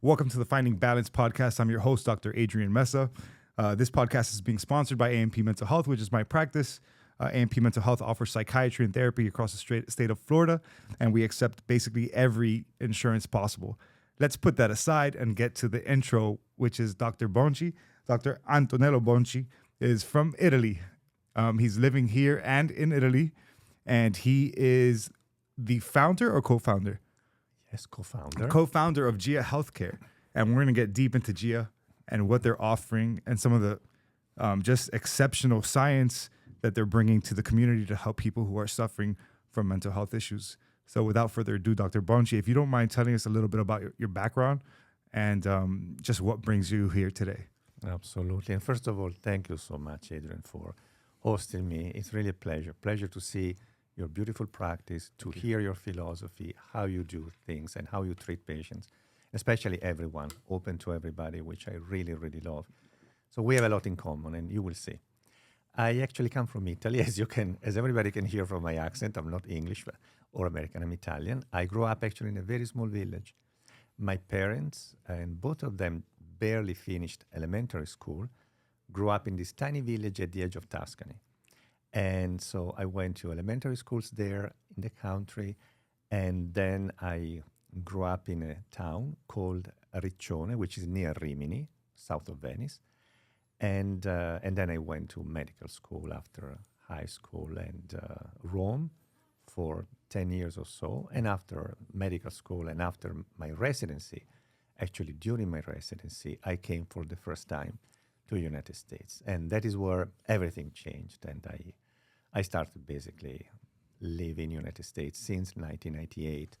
Welcome to the Finding Balance podcast. I'm your host, Dr. Adrian Mesa. This podcast is being sponsored by A&P Mental Health, which is my practice. A&P Mental Health offers psychiatry and therapy across the state of Florida, and we accept basically every insurance possible. Let's put that aside and get to the intro, which is Dr. Bonci. Dr. Antonello Bonci is from Italy. He's living here and in Italy, and he is the founder or co-founder? Yes, co-founder. Co-founder of GIA Healthcare. And we're going to get deep into GIA and what they're offering and some of the just exceptional science that they're bringing to the community to help people who are suffering from mental health issues. So without further ado, Dr. Bonci, if you don't mind telling us a little bit about your background and just what brings you here today. Absolutely. And first of all, thank you so much, Adrian, for hosting me. It's really a pleasure. Pleasure to see your beautiful practice, to hear your philosophy, how you do things and how you treat patients, especially everyone, open to everybody, which I really, really love. So we have a lot in common, and you will see. I actually come from Italy, as everybody can hear from my accent. I'm not English or American, I'm Italian. I grew up actually in a very small village. My parents, and both of them barely finished elementary school, grew up in this tiny village at the edge of Tuscany. And so I went to elementary schools there in the country, and then I grew up in a town called Riccione, which is near Rimini, south of Venice. And then I went to medical school after high school and Rome for 10 years or so. And after medical school and after my residency, actually during my residency, I came for the first time to the United States. And that is where everything changed. And I started basically living in the United States since 1998.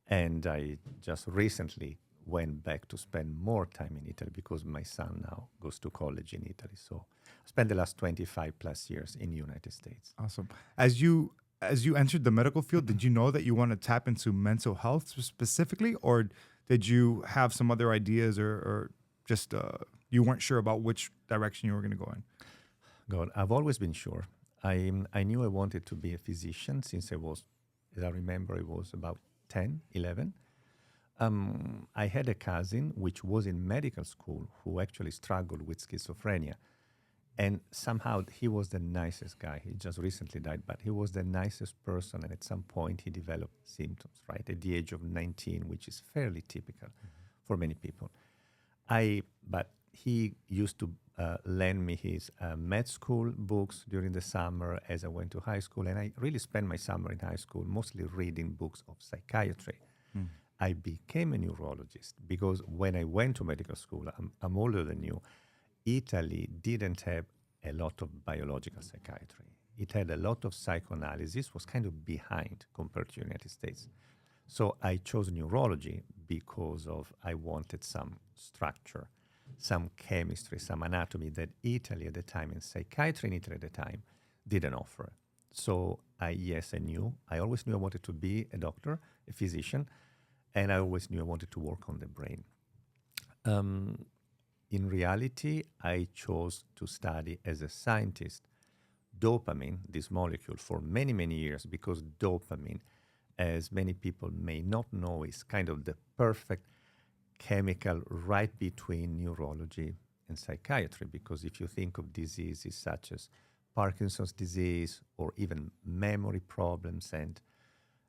And I just recently went back to spend more time in Italy because my son now goes to college in Italy. So I spent the last 25 plus years in the United States. Awesome. As you entered the medical field, did you know that you want to tap into mental health specifically, or did you have some other ideas or just you weren't sure about which direction you were going to go in? God, I've always been sure. I knew I wanted to be a physician since I was, as I remember, it was about 10, 11. I had a cousin which was in medical school who actually struggled with schizophrenia. And somehow he was the nicest guy. He just recently died, but he was the nicest person. And at some point he developed symptoms, right, at the age of 19, which is fairly typical for many people. But he used to lend me his med school books during the summer as I went to high school. And I really spent my summer in high school mostly reading books of psychiatry. I became a neurologist because when I went to medical school, I'm older than you, Italy didn't have a lot of biological psychiatry. It had a lot of psychoanalysis, was kind of behind compared to the United States. So I chose neurology because I wanted some structure, some chemistry, some anatomy that Italy at the time and psychiatry in Italy at the time didn't offer. So I always knew I wanted to be a doctor, a physician, and I always knew I wanted to work on the brain. In reality, I chose to study as a scientist dopamine, this molecule, for many, many years because dopamine, as many people may not know, is kind of the perfect chemical right between neurology and psychiatry. Because if you think of diseases such as Parkinson's disease or even memory problems and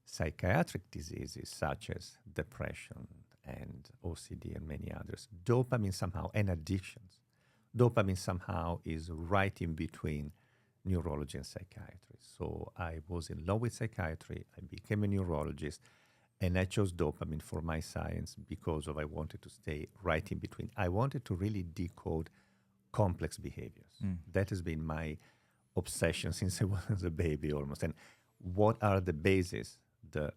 psychiatric diseases such as depression and OCD and many others, dopamine somehow, and addictions, dopamine somehow is right in between neurology and psychiatry. So I was in love with psychiatry, I became a neurologist, and I chose dopamine for my science because I wanted to stay right in between. I wanted to really decode complex behaviors. That has been my obsession since I was a baby almost. And what are the bases, the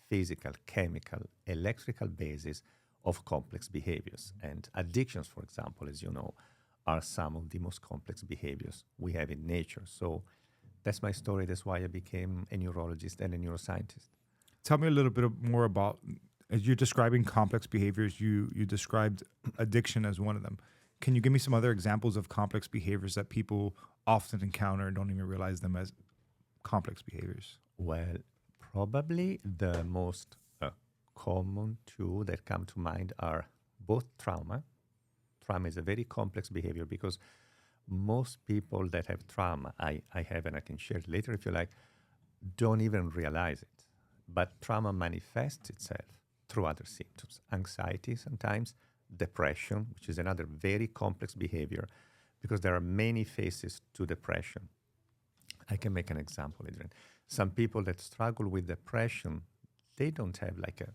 physical, chemical, electrical basis of complex behaviors? And addictions, for example, as you know, are some of the most complex behaviors we have in nature. So that's my story. That's why I became a neurologist and a neuroscientist. Tell me a little bit more about, as you're describing complex behaviors, you described addiction as one of them. Can you give me some other examples of complex behaviors that people often encounter and don't even realize them as complex behaviors? Well, probably the most common two that come to mind are both trauma. Trauma is a very complex behavior because most people that have trauma, I have and I can share it later if you like, don't even realize it. But trauma manifests itself through other symptoms. Anxiety sometimes, depression, which is another very complex behavior because there are many phases to depression. I can make an example, Adrian. Some people that struggle with depression, they don't have like a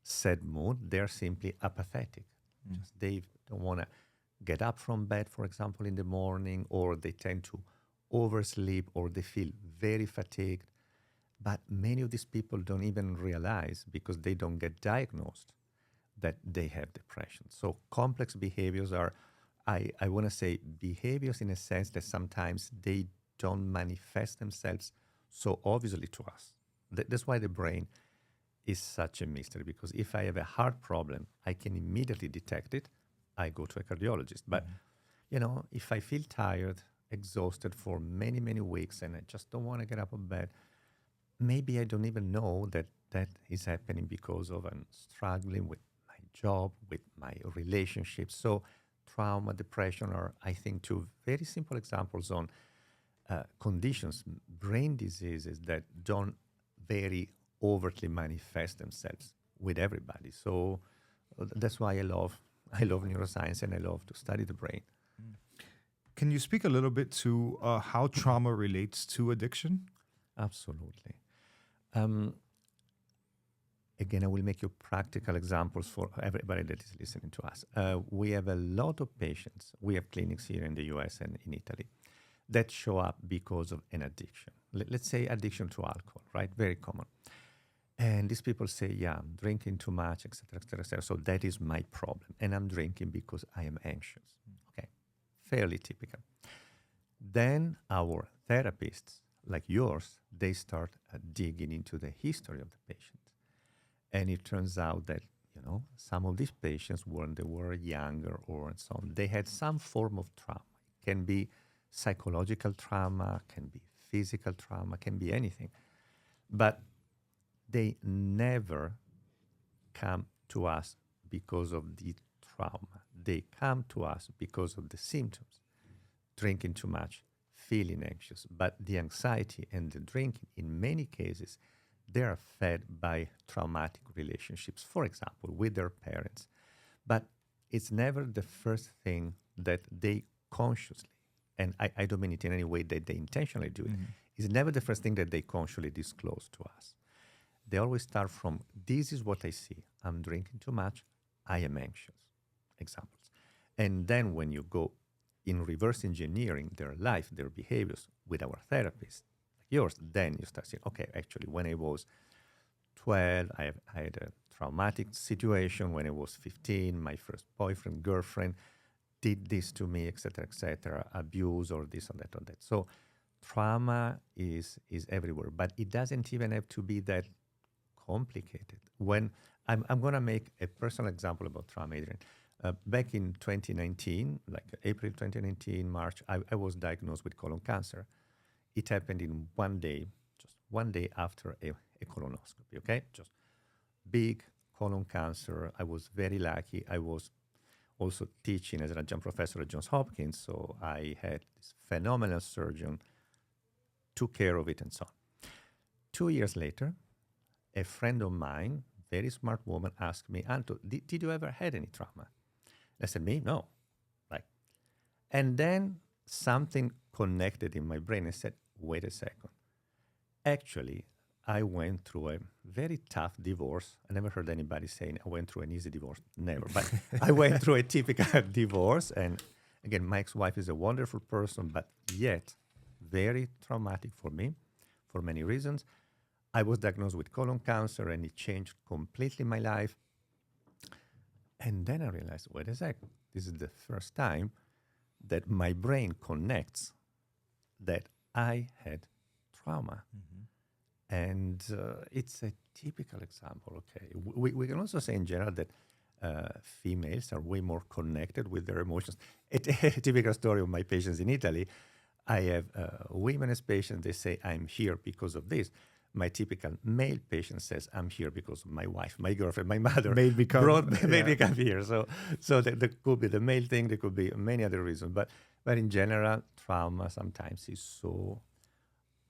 sad mood. They're simply apathetic. Just they don't want to get up from bed, for example, in the morning, or they tend to oversleep, or they feel very fatigued. But many of these people don't even realize because they don't get diagnosed that they have depression. So complex behaviors are, I want to say, behaviors in a sense that sometimes they don't manifest themselves so obviously to us. That's why the brain is such a mystery, because if I have a heart problem, I can immediately detect it. I go to a cardiologist. But, if I feel tired, exhausted for many, many weeks, and I just don't want to get up of bed, maybe I don't even know that that is happening because of I'm struggling with my job, with my relationships. So trauma, depression are, I think, two very simple examples on conditions, brain diseases that don't very overtly manifest themselves with everybody. So that's why I love neuroscience and I love to study the brain. Can you speak a little bit to how trauma relates to addiction? Absolutely. Again, I will make you practical examples for everybody that is listening to us. We have a lot of patients. We have clinics here in the US and in Italy that show up because of an addiction. Let's say addiction to alcohol, right? Very common. And these people say, yeah, I'm drinking too much, et cetera, et cetera, et cetera. So that is my problem. And I'm drinking because I am anxious. Okay, fairly typical. Then our therapists, like yours, they start digging into the history of the patient. And it turns out that, some of these patients, when they were younger or so on, they had some form of trauma. It can be psychological trauma, can be physical trauma, can be anything. But they never come to us because of the trauma. They come to us because of the symptoms. Drinking too much, feeling anxious. But the anxiety and the drinking, in many cases, they are fed by traumatic relationships, for example, with their parents. But it's never the first thing that they consciously, and I don't mean it in any way that they intentionally do it, it's never the first thing that they consciously disclose to us. They always start from, this is what I see. I'm drinking too much. I am anxious. Examples. And then when you go in reverse engineering their life, their behaviors with our therapists, like yours, then you start saying, okay, actually, when I was 12, I had a traumatic situation. When I was 15, my first boyfriend, girlfriend did this to me, et cetera, abuse or this or that or that. So trauma is everywhere, but it doesn't even have to be that complicated. When I'm going to make a personal example about trauma, Adrian. Back in 2019, like April 2019, March, I was diagnosed with colon cancer. It happened in one day, just one day after a colonoscopy, okay? Just big colon cancer. I was very lucky. I was also teaching as an adjunct professor at Johns Hopkins, so I had this phenomenal surgeon, took care of it and so on. 2 years later, a friend of mine, very smart woman, asked me, Anto, did you ever had any trauma? I said, me? No. And then something connected in my brain and said, wait a second. Actually, I went through a very tough divorce. I never heard anybody saying I went through an easy divorce. Never. But I went through a typical divorce. And again, my ex-wife is a wonderful person, but yet very traumatic for me for many reasons. I was diagnosed with colon cancer and it changed completely my life. And then I realized, wait a sec, this is the first time that my brain connects that I had trauma. And it's a typical example, okay? We can also say in general that females are way more connected with their emotions. A typical story of my patients in Italy, I have women as patients, they say, I'm here because of this. My typical male patient says, I'm here because of my wife, my girlfriend, my mother Made me come. made me come here. So that could be the male thing. There could be many other reasons. But in general, trauma sometimes is so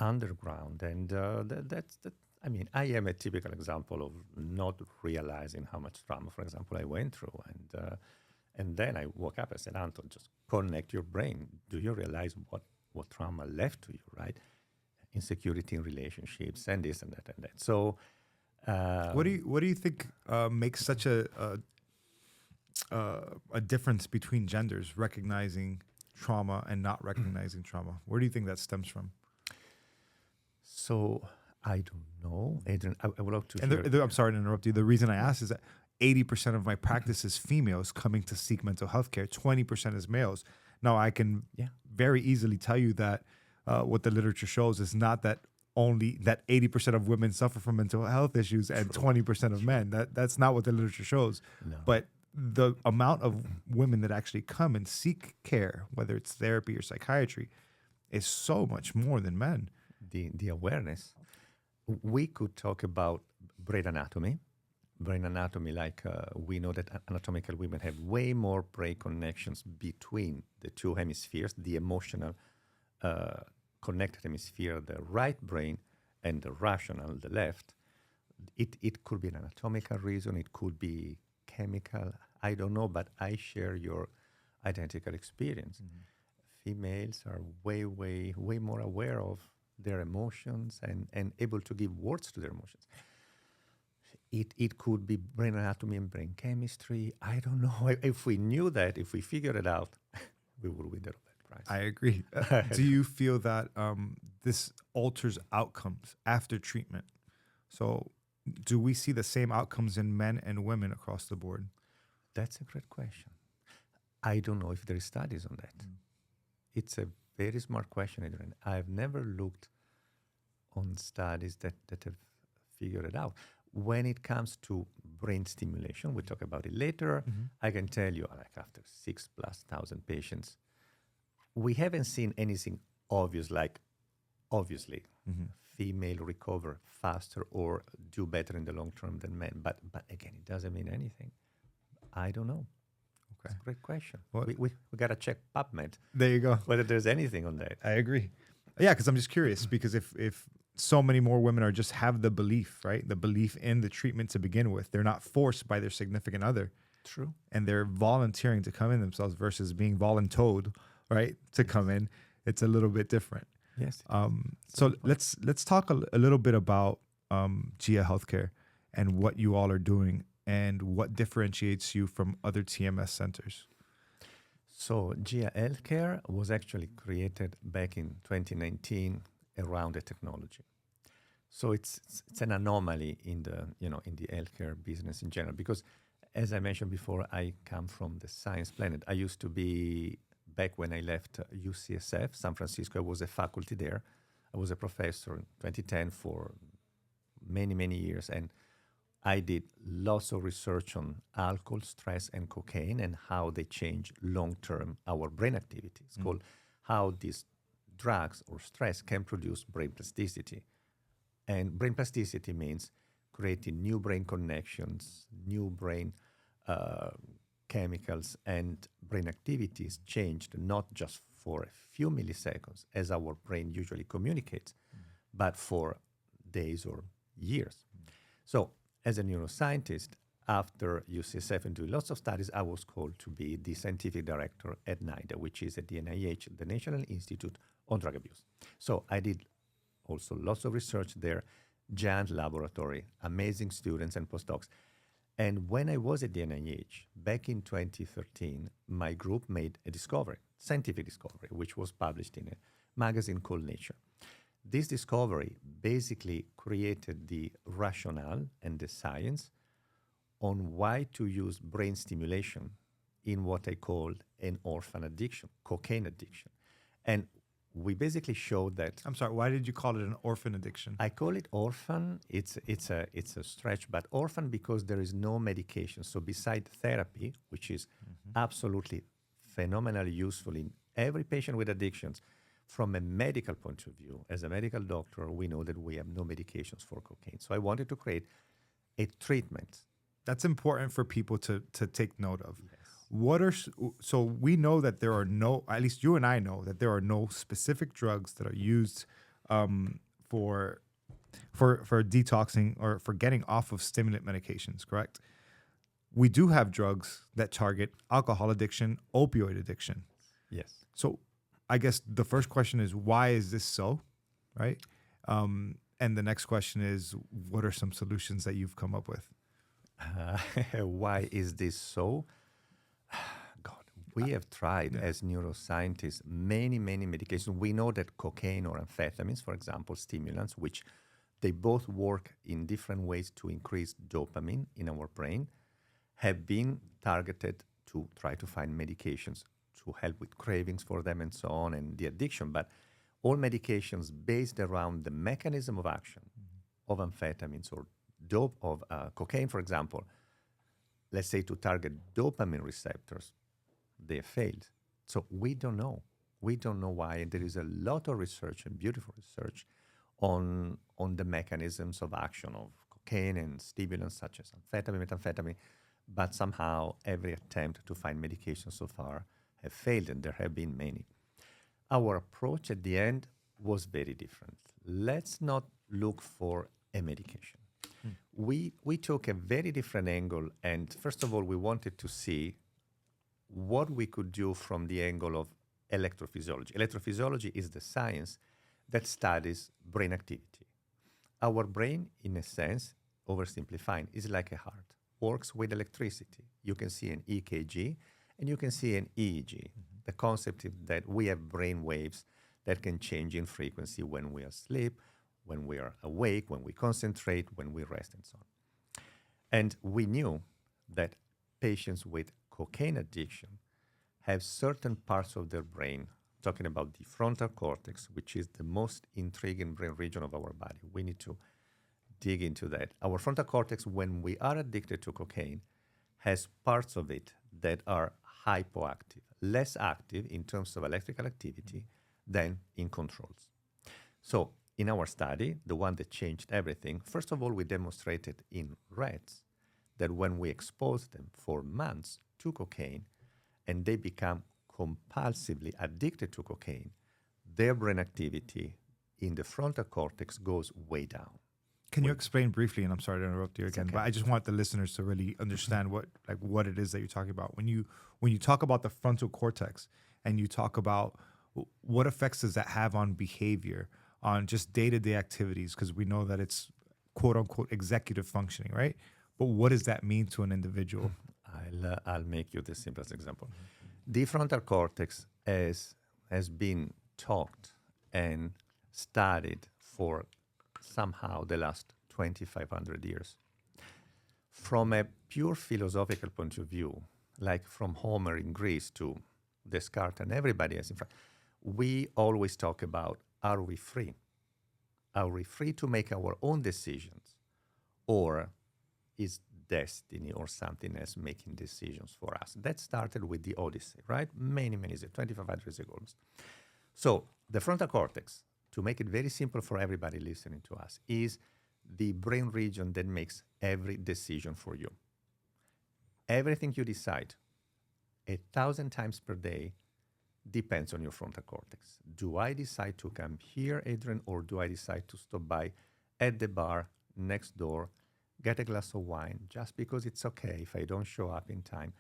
underground. And that's that. I mean, I am a typical example of not realizing how much trauma, for example, I went through. And then I woke up and said, Anton, just connect your brain. Do you realize what trauma left to you, right? Insecurity in relationships and this and that and that. So, What do you think makes such a difference between genders, recognizing trauma and not recognizing trauma? Where do you think that stems from? So I don't know, Adrian. I would love to. And I'm sorry to interrupt you. The reason I asked is that 80% of my practice is females coming to seek mental health care. 20% is males. Now I can very easily tell you that what the literature shows is not that only that 80% of women suffer from mental health issues and 20% of men. That's not what the literature shows. No. But the amount of women that actually come and seek care, whether it's therapy or psychiatry, is so much more than men. The awareness. We could talk about brain anatomy. Brain anatomy, like we know that anatomical women have way more brain connections between the two hemispheres, the emotional connected hemisphere, the right brain, and the rational, the left. It could be an anatomical reason. It could be chemical. I don't know, but I share your identical experience. Mm-hmm. Females are way more aware of their emotions and able to give words to their emotions. It could be brain anatomy and brain chemistry. I don't know. If we knew that, if we figured it out, we would win the Nobel Prize. I agree. Do you feel that this alters outcomes after treatment? So do we see the same outcomes in men and women across the board? That's a great question. I don't know if there are studies on that. It's a very smart question, Adrian. I've never looked on studies that have figured it out. When it comes to brain stimulation, we'll talk about it later. Mm-hmm. I can tell you, like after 6,000+ patients, we haven't seen anything obvious, like obviously female recover faster or do better in the long term than men. But again, it doesn't mean anything. I don't know. Okay. That's a great question. We got to check PubMed. There you go. Whether there's anything on that. I agree. Yeah, because I'm just curious, because if so many more women are just have the belief, right? The belief in the treatment to begin with. They're not forced by their significant other. True. And they're volunteering to come in themselves versus being voluntold, right? To come in. It's a little bit different. Yes. So let's talk a little bit about GIA Healthcare and what you all are doing and what differentiates you from other TMS centers. So GIA Healthcare was actually created back in 2019 around the technology. So it's an anomaly in the healthcare business in general, because as I mentioned before, I come from the science planet. I used to be, back when I left UCSF, San Francisco, I was a faculty there. I was a professor in 2010 for many years, and I did lots of research on alcohol, stress, and cocaine and how they change long-term our brain activity. It's called how these drugs or stress can produce brain plasticity. And brain plasticity means creating new brain connections, new brain chemicals, and brain activities changed not just for a few milliseconds, as our brain usually communicates, but for days or years. So as a neuroscientist, after UCSF and doing lots of studies, I was called to be the scientific director at NIDA, which is at the NIH, the National Institute on Drug Abuse. So I did also lots of research there, giant laboratory, amazing students and postdocs. And when I was at the NIH, back in 2013, my group made a discovery, scientific discovery, which was published in a magazine called Nature. This discovery basically created the rationale and the science on why to use brain stimulation in what I call an orphan addiction, cocaine addiction. And we basically showed that. I'm sorry, why did you call it an orphan addiction? I call it orphan. It's a stretch, but orphan because there is no medication. So beside therapy, which is absolutely phenomenally useful in every patient with addictions, from a medical point of view, as a medical doctor, we know that we have no medications for cocaine. So I wanted to create a treatment. That's important for people to take note of. Yes. So we know that there are no, at least you and I know that there are no specific drugs that are used for detoxing or for getting off of stimulant medications, correct? We do have drugs that target alcohol addiction, opioid addiction. Yes. So I guess the first question is, why is this so, right? And the next question is, what are some solutions that you've come up with? Why is this so? God, we have tried as neuroscientists many medications. We know that cocaine or amphetamines, for example, stimulants, which they both work in different ways to increase dopamine in our brain, have been targeted to try to find medications to help with cravings for them and so on and the addiction. But all medications based around the mechanism of action of amphetamines or cocaine, for example, let's say to target dopamine receptors, they have failed. So we don't know. We don't know why. And there is a lot of research and beautiful research on the mechanisms of action of cocaine and stimulants such as amphetamine, methamphetamine, but somehow every attempt to find medication so far have failed, and there have been many. Our approach at the end was very different. Let's not look for a medication. We took a very different angle, and first of all, we wanted to see what we could do from the angle of electrophysiology. Electrophysiology is the science that studies brain activity. Our brain, in a sense, oversimplifying, is like a heart, works with electricity. You can see an EKG and you can see an EEG. The concept is that we have brain waves that can change in frequency when we are asleep, when we are awake, when we concentrate, when we rest, and so on. And we knew that patients with cocaine addiction have certain parts of their brain, talking about the frontal cortex, which is the most intriguing brain region of our body. We need to dig into that. Our frontal cortex, when we are addicted to cocaine, has parts of it that are hypoactive, less active in terms of electrical activity than in controls. So in our study, the one that changed everything, first of all, we demonstrated in rats that when we expose them for months to cocaine and they become compulsively addicted to cocaine, their brain activity in the frontal cortex goes way down. Can you explain briefly, and I'm sorry to interrupt you again, okay. but I just want the listeners to really understand what it is that you're talking about. When you talk about the frontal cortex and you talk about what effects does that have on behavior, on just day-to-day activities, because we know that it's quote unquote executive functioning, right? But what does that mean to an individual? I'll make you the simplest example. The frontal cortex has been talked and studied for somehow the last 2,500 years. From a pure philosophical point of view, like from Homer in Greece to Descartes and everybody else in front, we always talk about, are we free? Are we free to make our own decisions? Or is destiny or something else making decisions for us? That started with the Odyssey, right? Many years, 2,500 years ago. So the frontal cortex, to make it very simple for everybody listening to us, is the brain region that makes every decision for you. Everything you decide 1,000 times per day depends on your frontal cortex. Do I decide to come here, Adrian, or do I decide to stop by at the bar next door, get a glass of wine, just because it's okay if I don't show up in time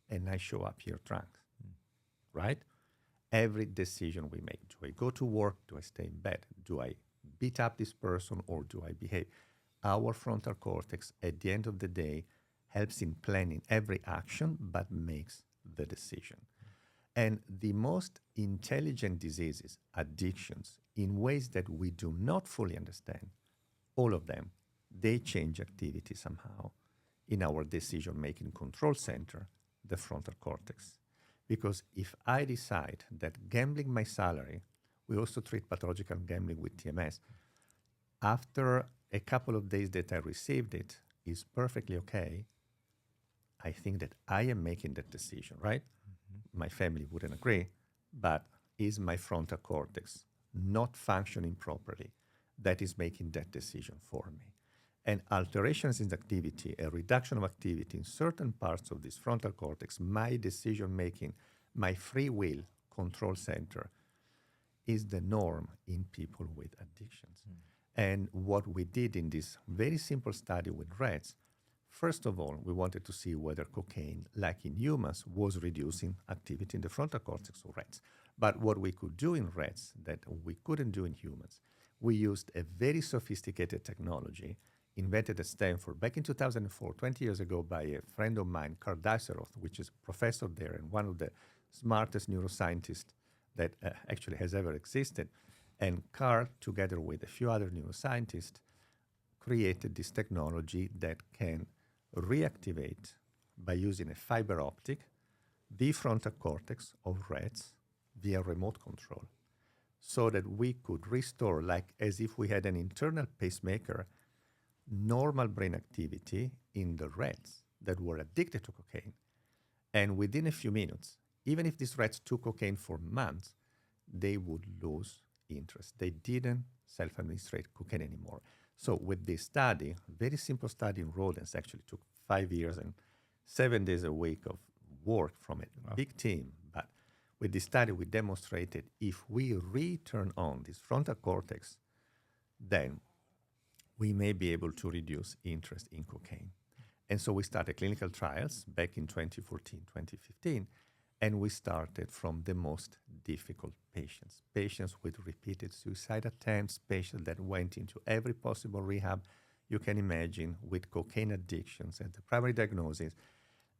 and I show up here drunk, right? Every decision we make. Do I go to work? Do I stay in bed? Do I beat up this person or do I behave? Our frontal cortex, at the end of the day, helps in planning every action, but makes the decision. And the most intelligent diseases, addictions, in ways that we do not fully understand, all of them, they change activity somehow in our decision-making control center, the frontal cortex. Because if I decide that gambling my salary, we also treat pathological gambling with TMS, after a couple of days that I received it is perfectly okay, I think that I am making that decision, right? My family wouldn't agree, but is my frontal cortex not functioning properly that is making that decision for me. And alterations in activity, a reduction of activity in certain parts of this frontal cortex, my decision making, my free will control center, is the norm in people with addictions. And what we did in this very simple study with rats, first of all, we wanted to see whether cocaine, like in humans, was reducing activity in the frontal cortex of rats. But what we could do in rats that we couldn't do in humans, we used a very sophisticated technology invented at Stanford back in 2004, 20 years ago, by a friend of mine, Carl Dasseroth, which is a professor there and one of the smartest neuroscientists that actually has ever existed. And Carl, together with a few other neuroscientists, created this technology that can reactivate, by using a fiber optic, the frontal cortex of rats via remote control, so that we could restore, like as if we had an internal pacemaker, normal brain activity in the rats that were addicted to cocaine. And within a few minutes, even if these rats took cocaine for months, they would lose interest. They didn't self-administrate cocaine anymore. So with this study, very simple study in rodents, actually took 5 years and 7 days a week of work from a big team. But with this study, we demonstrated if we return on this frontal cortex, then we may be able to reduce interest in cocaine. And so we started clinical trials back in 2014, 2015, and we started from the most difficult patients, patients with repeated suicide attempts, patients that went into every possible rehab you can imagine with cocaine addictions and the primary diagnosis.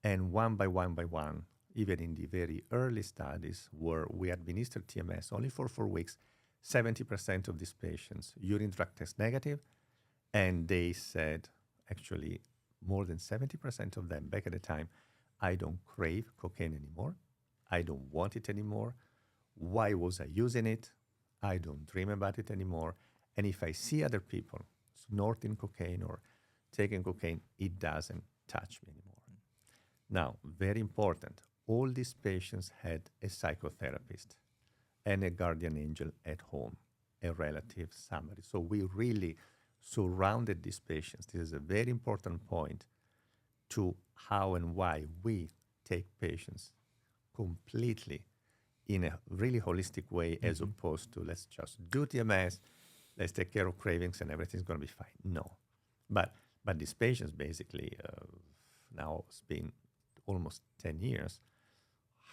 And one by one, even in the very early studies where we administered TMS only for 4 weeks, 70% of these patients, urine drug test negative, and they said, actually, more than 70% of them back at the time, I don't crave cocaine anymore. I don't want it anymore. Why was I using it? I don't dream about it anymore. And if I see other people snorting cocaine or taking cocaine, it doesn't touch me anymore. Now, very important, all these patients had a psychotherapist and a guardian angel at home, a relative, somebody. So we really surrounded these patients. This is a very important point to how and why we take patients completely in a really holistic way, as opposed to let's just do TMS, let's take care of cravings and everything's going to be fine. No. But these patients basically, now it's been almost 10 years,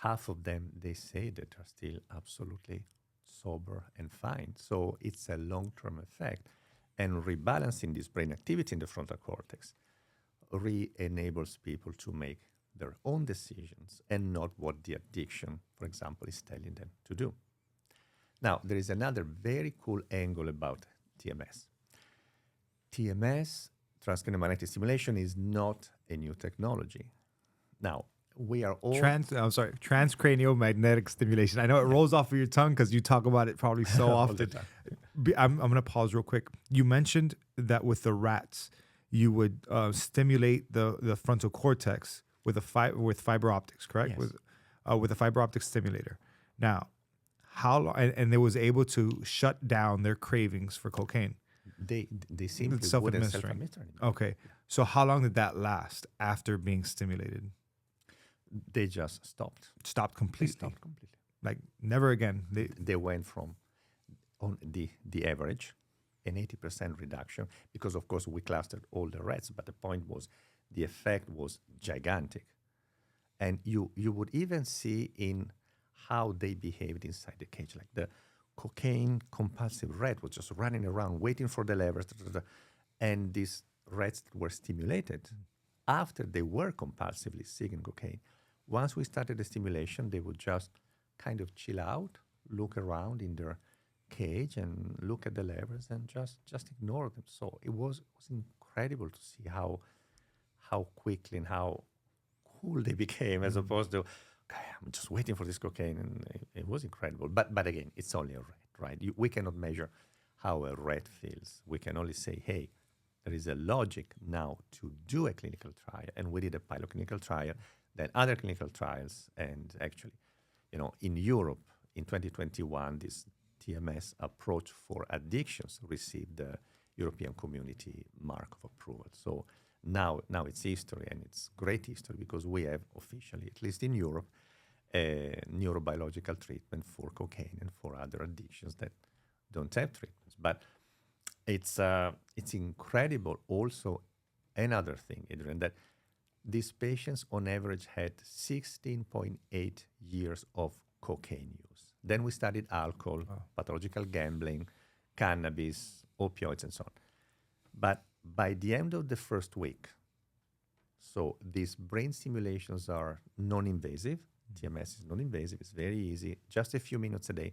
half of them, they say that they're still absolutely sober and fine. So it's a long-term effect. And rebalancing this brain activity in the frontal cortex re-enables people to make their own decisions and not what the addiction, for example, is telling them to do. Now, there is another very cool angle about TMS. TMS, Transcranial Magnetic Stimulation, is not a new technology. Now, we are all... Transcranial Magnetic Stimulation. I know it rolls off of your tongue because you talk about it probably so often. I'm going to pause real quick. You mentioned that with the rats, you would stimulate the frontal cortex with fiber optics, correct? Yes. With a fiber optic stimulator. Now, how long? And they was able to shut down their cravings for cocaine. They simply wouldn't self-administer anymore. Okay. So how long did that last after being stimulated? They just stopped. Stopped completely. They stopped completely. Like never again. They went from on the average, an 80% reduction, because of course we clustered all the rats, but the point was the effect was gigantic. And you would even see in how they behaved inside the cage, like the cocaine compulsive rat was just running around waiting for the levers, and these rats that were stimulated after they were compulsively seeking cocaine. Once we started the stimulation, they would just kind of chill out, look around in their cage and look at the levers and just ignore them. So it was incredible to see how quickly and how cool they became, as opposed to, okay, I'm just waiting for this cocaine, and it was incredible. But again, it's only a rat, right? We cannot measure how a rat feels. We can only say, hey, there is a logic now to do a clinical trial, and we did a pilot clinical trial, then other clinical trials, and actually, in Europe in 2021, this TMS approach for addictions received the European Community Mark of Approval. So now it's history, and it's great history because we have officially, at least in Europe, a neurobiological treatment for cocaine and for other addictions that don't have treatments. But it's incredible also another thing, Adrian, that these patients on average had 16.8 years of cocaine use. Then we studied alcohol, pathological gambling, cannabis, opioids, and so on. But by the end of the first week, so these brain stimulations are non-invasive. TMS is non-invasive. It's very easy, just a few minutes a day.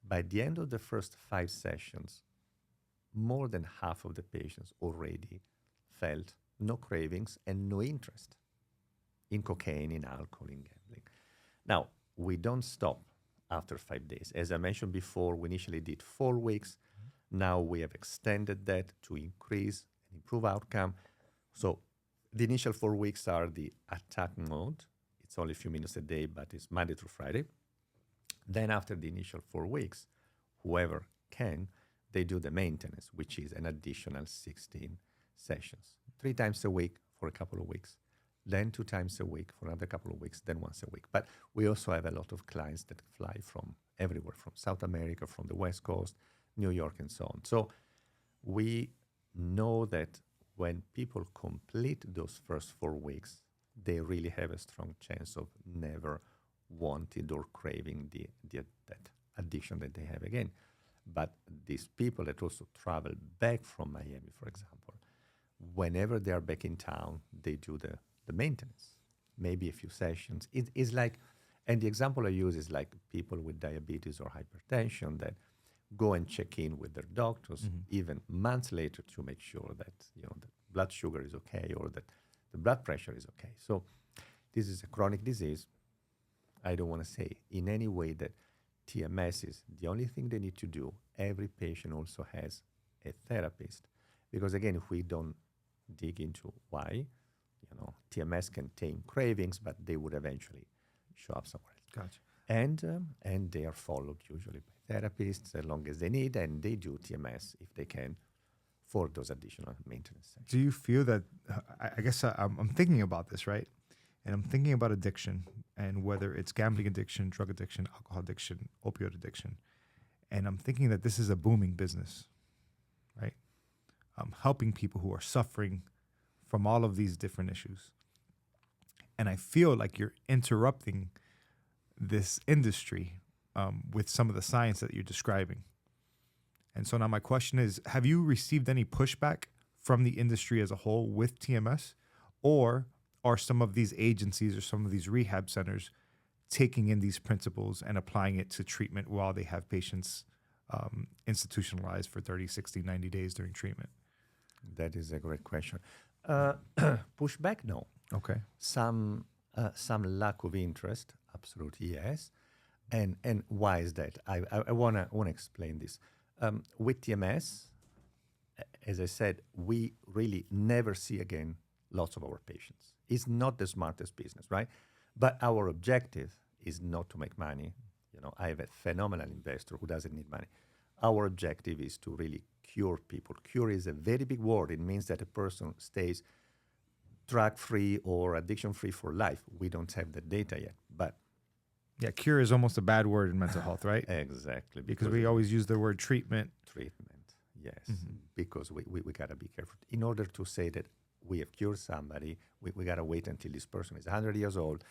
By the end of the first 5 sessions, more than half of the patients already felt no cravings and no interest in cocaine, in alcohol, in gambling. Now, we don't stop after 5 days. As I mentioned before, we initially did 4 weeks. Now we have extended that to increase and improve outcome. So the initial 4 weeks are the attack mode. It's only a few minutes a day, but it's Monday through Friday. Then after the initial 4 weeks, whoever can, they do the maintenance, which is an additional 16 sessions. 3 times a week for a couple of weeks, then 2 times a week for another couple of weeks, then once a week. But we also have a lot of clients that fly from everywhere, from South America, from the West Coast, New York, and so on. So we know that when people complete those first 4 weeks, they really have a strong chance of never wanting or craving that addiction that they have again. But these people that also travel back from Miami, for example, whenever they are back in town, they do the maintenance, maybe a few sessions. It is like, and the example I use is like people with diabetes or hypertension that go and check in with their doctors even months later to make sure that the blood sugar is okay or that the blood pressure is okay. So this is a chronic disease. I don't want to say in any way that TMS is the only thing they need to do. Every patient also has a therapist, because again, if we don't dig into why, TMS can tame cravings, but they would eventually show up somewhere else. Gotcha. And they are followed usually by therapists as long as they need, and they do TMS if they can for those additional maintenance sessions. Do you feel that, I guess I'm thinking about this, right? And I'm thinking about addiction and whether it's gambling addiction, drug addiction, alcohol addiction, opioid addiction. And I'm thinking that this is a booming business, right? Helping people who are suffering from all of these different issues. And I feel like you're interrupting this industry with some of the science that you're describing. And so now my question is, have you received any pushback from the industry as a whole with TMS? Or are some of these agencies or some of these rehab centers taking in these principles and applying it to treatment while they have patients institutionalized for 30, 60, 90 days during treatment? That is a great question. Pushback, no. Okay. Some lack of interest, absolutely yes. And why is that? I wanna explain this. With TMS, as I said, we really never see again lots of our patients. It's not the smartest business, right? But our objective is not to make money. I have a phenomenal investor who doesn't need money. Our objective is to really cure people. Cure is a very big word. It means that a person stays drug-free or addiction-free for life. We don't have the data yet, but yeah, cure is almost a bad word in mental health, right? Exactly. Because we always use the word treatment. Treatment, yes. Because we got to be careful. In order to say that we have cured somebody, we got to wait until this person is 100 years old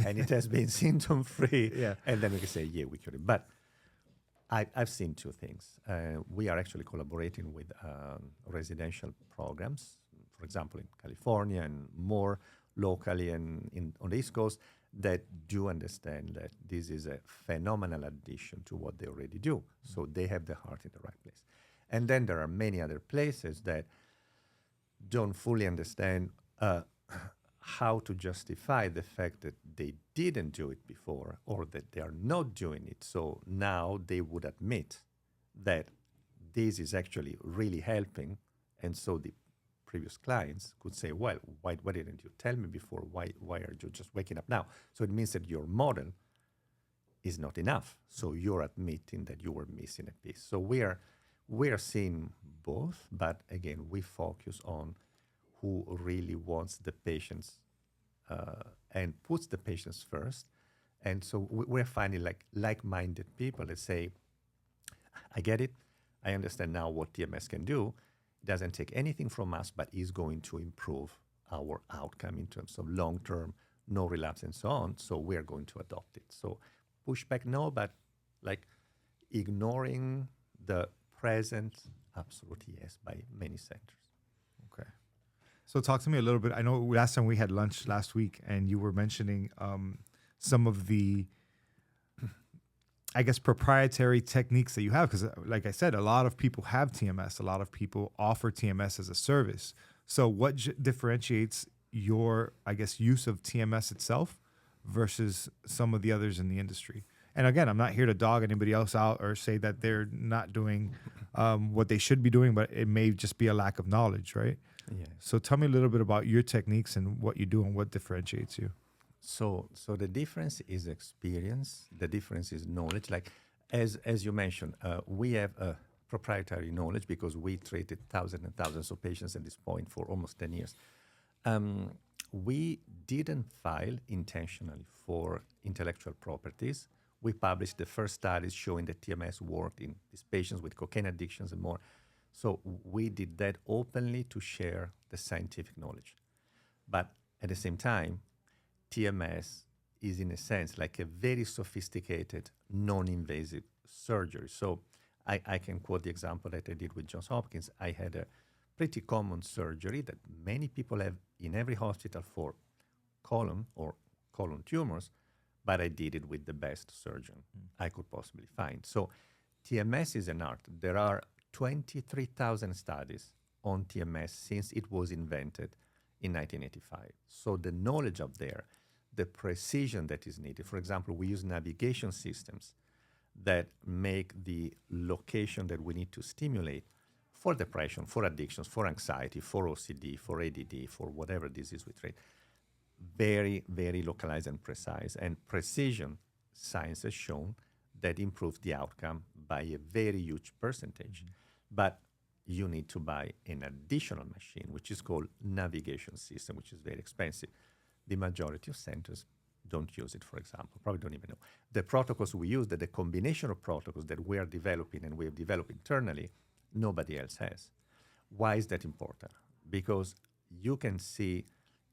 and it has been symptom-free. Yeah. And then we can say, yeah, we cured it. But I've seen 2 things. We are actually collaborating with residential programs, for example, in California and more locally and on the East Coast, that do understand that this is a phenomenal addition to what they already do. So they have the heart in the right place. And then there are many other places that don't fully understand how to justify the fact that they didn't do it before or that they are not doing it. So now they would admit that this is actually really helping. And so the previous clients could say, well, why didn't you tell me before? Why are you just waking up now? So it means that your model is not enough. So you're admitting that you were missing a piece. So we are seeing both, but again, we focus on who really wants the patients and puts the patients first. And so we're finding like-minded people that say, I get it. I understand now what TMS can do. It doesn't take anything from us, but is going to improve our outcome in terms of long-term, no relapse and so on. So we're going to adopt it. So pushback, no, but like ignoring the present, absolutely yes, by many centers. Okay. So talk to me a little bit. I know last time we had lunch last week and you were mentioning some of the, I guess, proprietary techniques that you have. Because like I said, a lot of people have TMS. A lot of people offer TMS as a service. So what differentiates your, I guess, use of TMS itself versus some of the others in the industry? And again, I'm not here to dog anybody else out or say that they're not doing what they should be doing, but it may just be a lack of knowledge, right? Yeah. So tell me a little bit about your techniques and what you do and what differentiates you. So the difference is experience. The difference is knowledge. Like as you mentioned, we have a proprietary knowledge because we treated thousands and thousands of patients at this point for almost 10 years. We didn't file intentionally for intellectual properties. We published the first studies showing that TMS worked in these patients with cocaine addictions and more. So we did that openly to share the scientific knowledge. But at the same time, TMS is in a sense like a very sophisticated, non-invasive surgery. So I can quote the example that I did with Johns Hopkins. I had a pretty common surgery that many people have in every hospital for colon or colon tumors, but I did it with the best surgeon I could possibly find. So TMS is an art. There are 23,000 studies on TMS since it was invented in 1985. So the knowledge up there, the precision that is needed. For example, we use navigation systems that make the location that we need to stimulate for depression, for addictions, for anxiety, for OCD, for ADD, for whatever disease we treat, very, very localized and precise. And precision, science has shown that improves the outcome by a very huge percentage. But you need to buy an additional machine, which is called navigation system, which is very expensive. The majority of centers don't use it, for example, probably don't even know. The protocols we use, the combination of protocols that we are developing and we have developed internally, nobody else has. Why is that important? Because you can see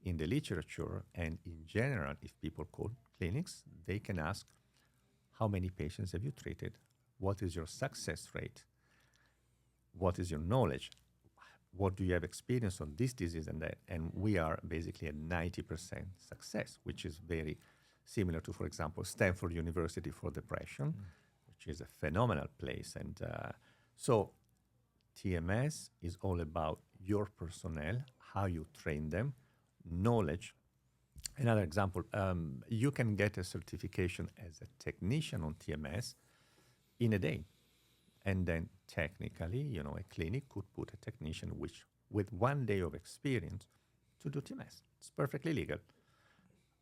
in the literature and in general, if people call clinics, they can ask, how many patients have you treated? What is your success rate? What is your knowledge? What do you have experience on this disease and that? And we are basically at 90% success, which is very similar to, for example, Stanford University for depression, which is a phenomenal place. And so TMS is all about your personnel, how you train them, knowledge. Another example, you can get a certification as a technician on TMS in a day. And then technically, a clinic could put a technician with 1 day of experience to do TMS. It's perfectly legal.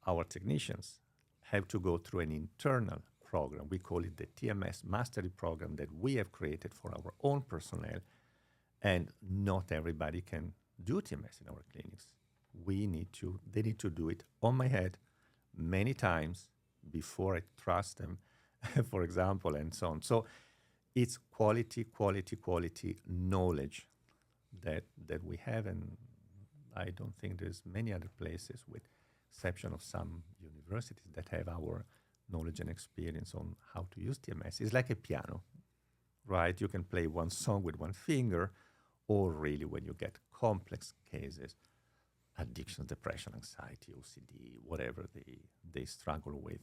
Our technicians have to go through an internal program. We call it the TMS Mastery Program that we have created for our own personnel. And not everybody can do TMS in our clinics. They need to do it on my head many times before I trust them, for example, and so on. So it's quality knowledge that we have, and I don't think there's many other places, with exception of some universities, that have our knowledge and experience on how to use TMS. It's like a piano, right? You can play one song with one finger, or really when you get complex cases, addiction, depression, anxiety, OCD, whatever they struggle with,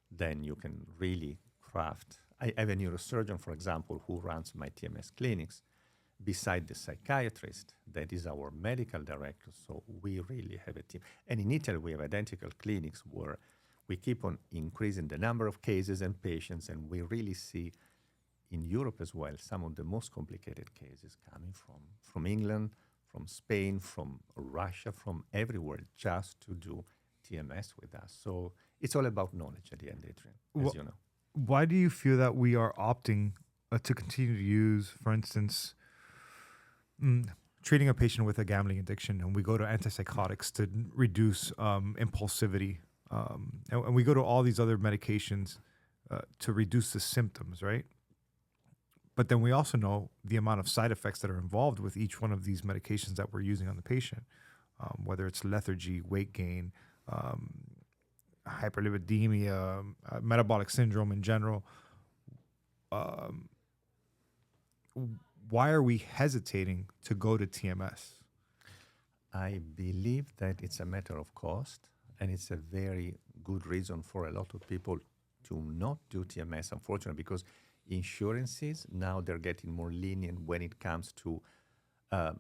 then you can really craft. I have a neurosurgeon, for example, who runs my TMS clinics beside the psychiatrist that is our medical director. So we really have a team. And in Italy, we have identical clinics where we keep on increasing the number of cases and patients, and we really see in Europe as well some of the most complicated cases coming from England, from Spain, from Russia, from everywhere, just to do TMS with us. So it's all about knowledge at the end, Adrian, as you know. Why do you feel that we are opting to continue to use, for instance, mm, treating a patient with a gambling addiction, and we go to antipsychotics to reduce impulsivity, and we go to all these other medications to reduce the symptoms, right? But then we also know the amount of side effects that are involved with each one of these medications that we're using on the patient, whether it's lethargy, weight gain, um, hyperlipidemia, metabolic syndrome in general. Um, why are we hesitating to go to TMS? I believe that it's a matter of cost, and it's a very good reason for a lot of people to not do TMS, unfortunately, because insurances now they're getting more lenient when it comes to uh,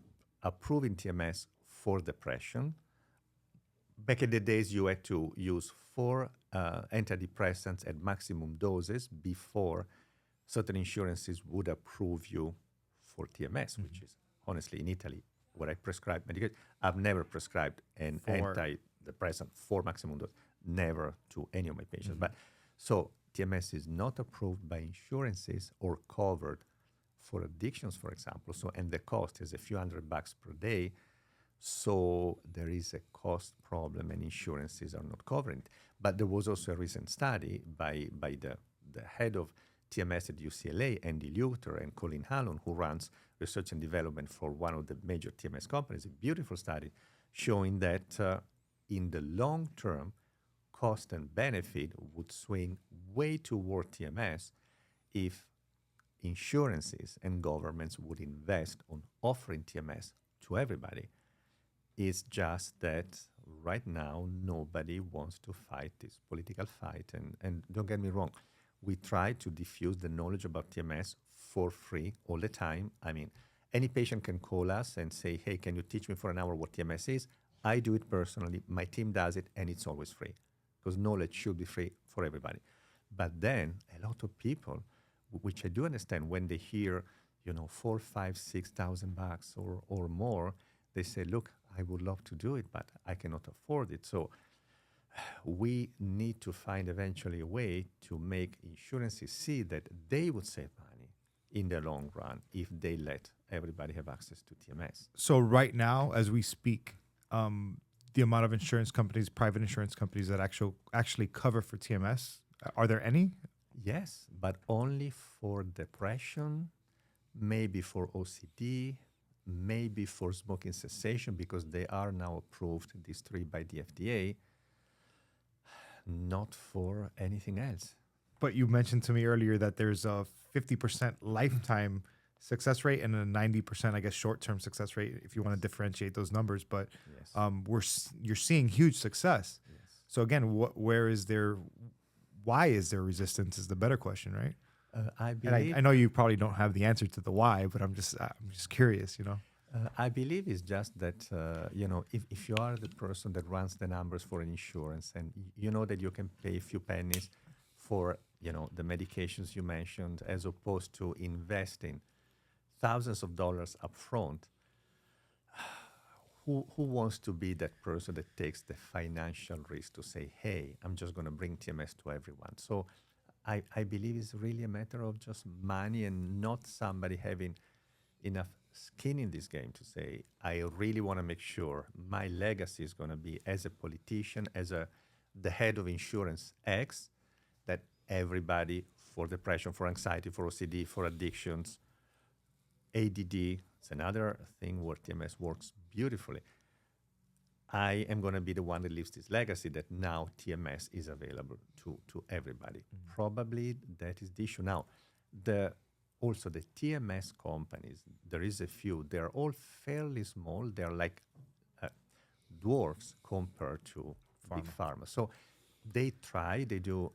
approving TMS for depression. Back in the days, you had to use 4 antidepressants at maximum doses before certain insurances would approve you for TMS, which is honestly in Italy where I prescribe medication. I've never prescribed an For- antidepressant for maximum dose, never to any of my patients. But so TMS is not approved by insurances or covered for addictions, for example. So, and the cost is a few $100 per day. So there is a cost problem, and insurances are not covering it. But there was also a recent study by the head of TMS at UCLA, Andy Luther, and Colin Hallon, who runs research and development for one of the major TMS companies, a beautiful study showing that in the long term, cost and benefit would swing way toward TMS if insurances and governments would invest on offering TMS to everybody. It's just that right now nobody wants to fight this political fight. And don't get me wrong, we try to diffuse the knowledge about TMS for free all the time. I mean, any patient can call us and say, hey, can you teach me for an hour what TMS is? I do it personally, my team does it, and it's always free because knowledge should be free for everybody. But then a lot of people, which I do understand, when they hear, you know, 4, 5, 6,000 bucks or more, they say, look, I would love to do it, but I cannot afford it. So we need to find eventually a way to make insurances see that they would save money in the long run if they let everybody have access to TMS. So right now, as we speak, the amount of insurance companies, private insurance companies that actually cover for TMS, are there any? Yes, but only for depression, maybe for OCD, maybe for smoking cessation, because they are now approved, these 3 by the FDA, not for anything else. But you mentioned to me earlier that there's a 50% lifetime success rate and a 90%, I guess, short-term success rate, if you want to differentiate those numbers. But Yes. you're seeing huge success. Yes. So again, why is there resistance is the better question, right? I And believe I know you probably don't have the answer to the why, but I'm just curious, you know? I believe it's just that, you know, if you are the person that runs the numbers for an insurance and you know that you can pay a few pennies for, you know, the medications you mentioned, as opposed to investing thousands of dollars up front, who wants to be that person that takes the financial risk to say, hey, I'm just going to bring TMS to everyone? So I believe it's really a matter of just money and not somebody having enough skin in this game to say, I really want to make sure my legacy is going to be as a politician, as the head of insurance X, that everybody for depression, for anxiety, for OCD, for addictions, ADD, it's another thing where TMS works beautifully. I am going to be the one that leaves this legacy that now TMS is available to everybody. Probably that is the issue. Now, also the TMS companies, there is a few, they're all fairly small. They're like dwarfs compared to big pharma. So they do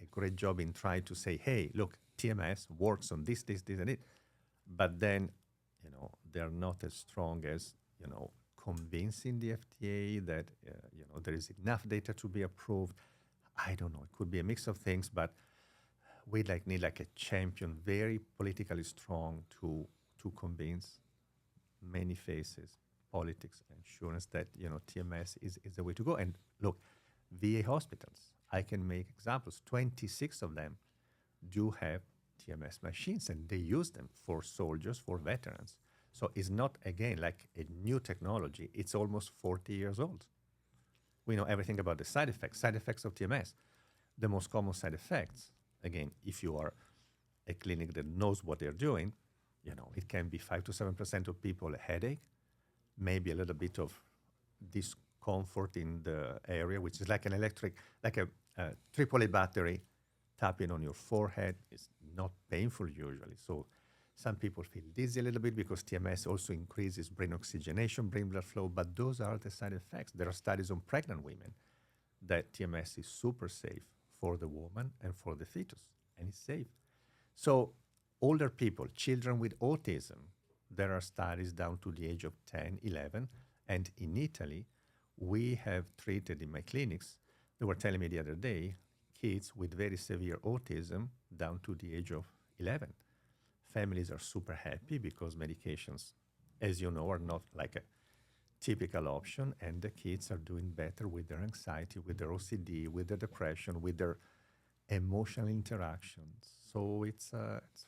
a great job in trying to say, hey, look, TMS works on this, and it. But then, you know, they're not as strong as, you know, convincing the FDA that, you know, there is enough data to be approved. I don't know. It could be a mix of things, but we need a champion, very politically strong to convince many faces, politics, insurance that, you know, TMS is the way to go. And look, VA hospitals, I can make examples, 26 of them do have TMS machines, and they use them for soldiers, for veterans. So it's not, again, like a new technology. It's almost 40 years old. We know everything about the side effects of TMS. The most common side effects, again, if you are a clinic that knows what they're doing, it can be 5 to 7% of people a headache, maybe a little bit of discomfort in the area, which is like an electric, like a AAA battery tapping on your forehead. It's not painful usually. So some people feel dizzy a little bit because TMS also increases brain oxygenation, brain blood flow, but those are the side effects. There are studies on pregnant women that TMS is super safe for the woman and for the fetus, and it's safe. So older people, children with autism, there are studies down to the age of 10, 11, and in Italy, we have treated in my clinics, they were telling me the other day, kids with very severe autism down to the age of 11. Families are super happy because medications, as you know, are not like a typical option, and the kids are doing better with their anxiety, with their OCD, with their depression, with their emotional interactions. So it's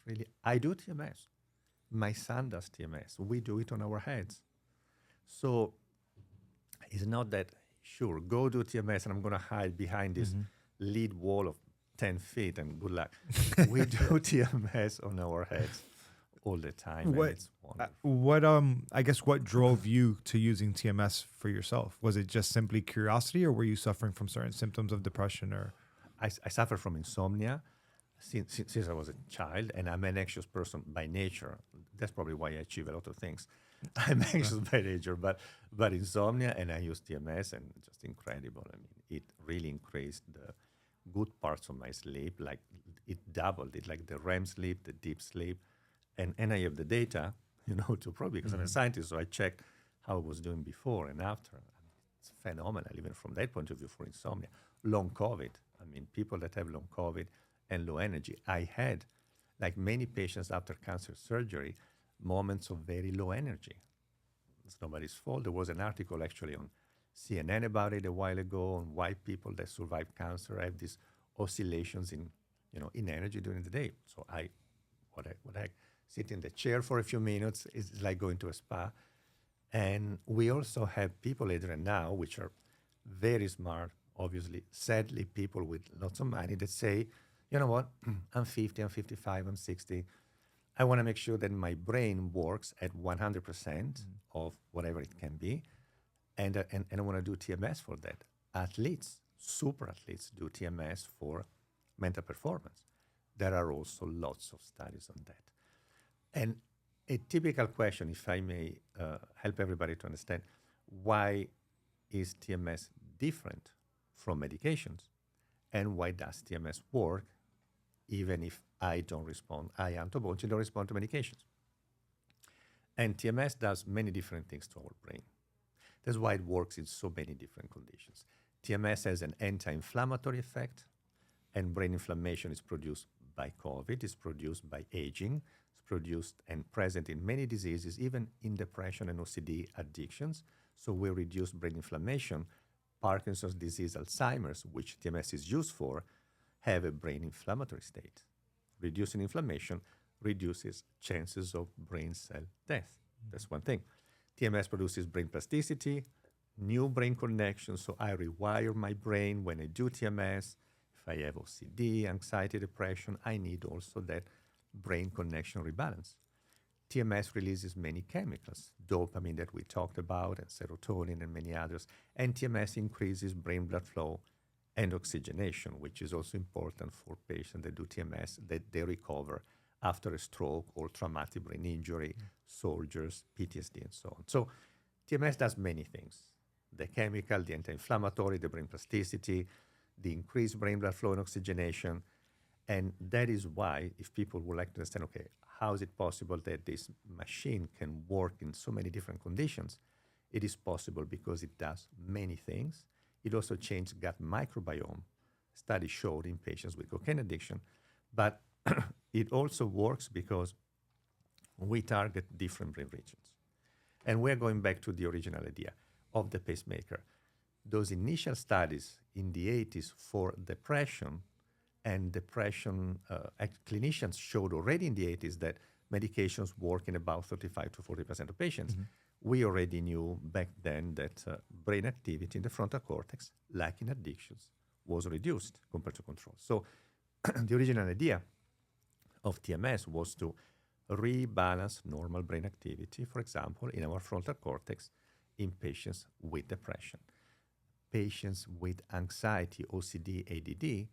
really, I do TMS. My son does TMS. We do it on our heads. So it's not that, sure, go do TMS and I'm going to hide behind this lead wall of 10 feet and good luck. We do TMS on our heads all the time. And it's wonderful. I guess what drove you to using TMS for yourself? Was it just simply curiosity, or were you suffering from certain symptoms of depression? Or I suffer from insomnia since I was a child, and I'm an anxious person by nature. That's probably why I achieve a lot of things. I'm anxious by nature, but insomnia, and I use TMS, and just incredible. I mean, it really increased the good parts of my sleep, like it doubled it, like the REM sleep, the deep sleep, and I have the data, to prove, because I'm a scientist, so I checked how I was doing before and after. I mean, it's phenomenal, even from that point of view, for insomnia. Long COVID, I mean, people that have long COVID and low energy. I had, like many patients after cancer surgery, moments of very low energy. It's nobody's fault. There was an article actually on CNN about it a while ago on why people that survive cancer have these oscillations in energy during the day. So what the heck, sit in the chair for a few minutes is like going to a spa. And we also have people, Adrian, now, which are very smart, obviously, sadly, people with lots of money that say, you know what, I'm 50, I'm 55, I'm 60. I want to make sure that my brain works at 100% of whatever it can be. And I want to do TMS for that. Athletes, super athletes, do TMS for mental performance. There are also lots of studies on that. And a typical question, if I may help everybody to understand, why is TMS different from medications? And why does TMS work even if I don't respond, Antonello Bonci, don't respond to medications? And TMS does many different things to our brain. That's why it works in so many different conditions. TMS has an anti-inflammatory effect, and brain inflammation is produced by COVID, it's produced by aging, it's produced and present in many diseases, even in depression and OCD addictions. So we reduce brain inflammation. Parkinson's disease, Alzheimer's, which TMS is used for, have a brain inflammatory state. Reducing inflammation reduces chances of brain cell death. That's one thing. TMS produces brain plasticity, new brain connections, so I rewire my brain when I do TMS. If I have OCD, anxiety, depression, I need also that brain connection rebalance. TMS releases many chemicals, dopamine that we talked about, and serotonin and many others, and TMS increases brain blood flow and oxygenation, which is also important for patients that do TMS, that they recover after a stroke or traumatic brain injury, soldiers, PTSD, and so on. So TMS does many things. The chemical, the anti-inflammatory, the brain plasticity, the increased brain blood flow and oxygenation. And that is why, if people would like to understand, okay, how is it possible that this machine can work in so many different conditions? It is possible because it does many things. It also changes gut microbiome. Studies showed in patients with cocaine addiction. But it also works because we target different brain regions. And we're going back to the original idea of the pacemaker. Those initial studies in the 80s for depression and depression. Clinicians showed already in the 80s that medications work in about 35 to 40% of patients. We already knew back then that brain activity in the frontal cortex, like in addictions, was reduced compared to control. So the original idea of TMS was to rebalance normal brain activity, for example, in our frontal cortex in patients with depression. Patients with anxiety, OCD, ADD,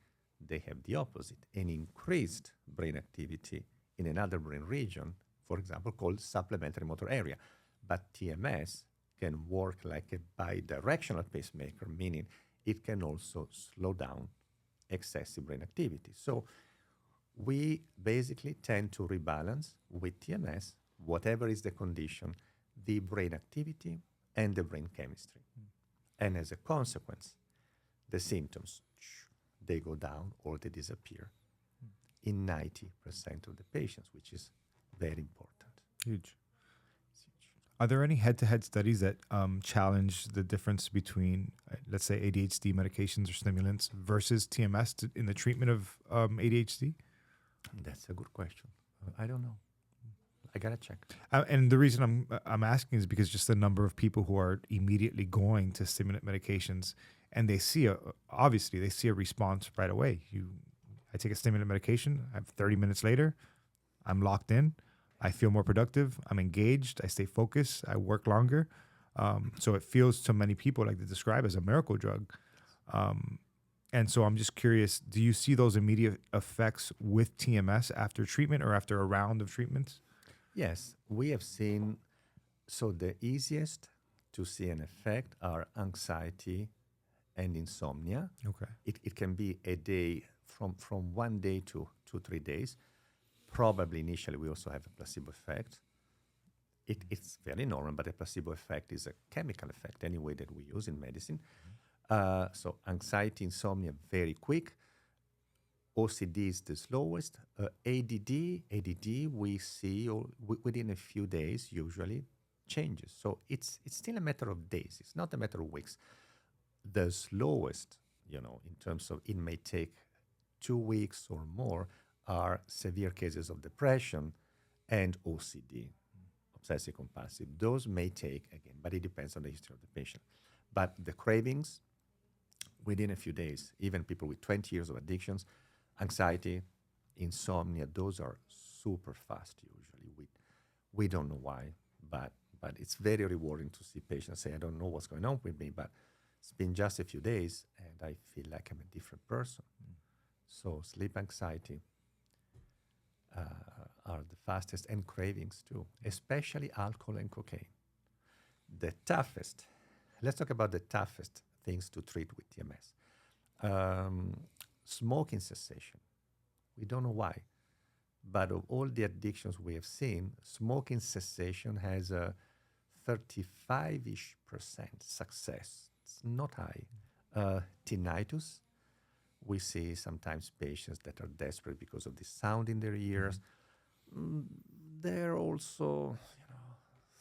they have the opposite, an increased brain activity in another brain region, for example, called supplementary motor area. But TMS can work like a bidirectional pacemaker, meaning it can also slow down excessive brain activity. So we basically tend to rebalance with TMS, whatever is the condition, the brain activity and the brain chemistry. And as a consequence, the symptoms, they go down or they disappear in 90% of the patients, which is very important. Huge. Are there any head-to-head studies that challenge the difference between, let's say, ADHD medications or stimulants versus TMS in the treatment of ADHD? That's a good question. I don't know. I gotta check. And the reason I'm asking is because just the number of people who are immediately going to stimulant medications, and they see obviously they see a response right away. I take a stimulant medication. 30 minutes later, I'm locked in. I feel more productive. I'm engaged. I stay focused. I work longer. So it feels to many people like they describe as a miracle drug. And so I'm just curious, do you see those immediate effects with TMS after treatment or after a round of treatments? Yes, we have seen. So the easiest to see an effect are anxiety and insomnia. Okay. It can be a day from 1 day to 2, 3 days. Probably initially we also have a placebo effect. It's very normal, but a placebo effect is a chemical effect anyway that we use in medicine. So anxiety, insomnia, very quick. OCD is the slowest. ADD we see within a few days usually changes. So it's still a matter of days. It's not a matter of weeks. The slowest, in terms of it may take 2 weeks or more, are severe cases of depression and OCD, obsessive compulsive. Those may take, again, but it depends on the history of the patient. But the cravings, within a few days, even people with 20 years of addictions, anxiety, insomnia, those are super fast usually. We don't know why, but it's very rewarding to see patients say, I don't know what's going on with me, but it's been just a few days and I feel like I'm a different person. So sleep anxiety are the fastest, and cravings too, especially alcohol and cocaine. Let's talk about the toughest things to treat with TMS. Smoking cessation. We don't know why, but of all the addictions we have seen, smoking cessation has a 35-ish% success. It's not high. Tinnitus. We see sometimes patients that are desperate because of the sound in their ears. They're also,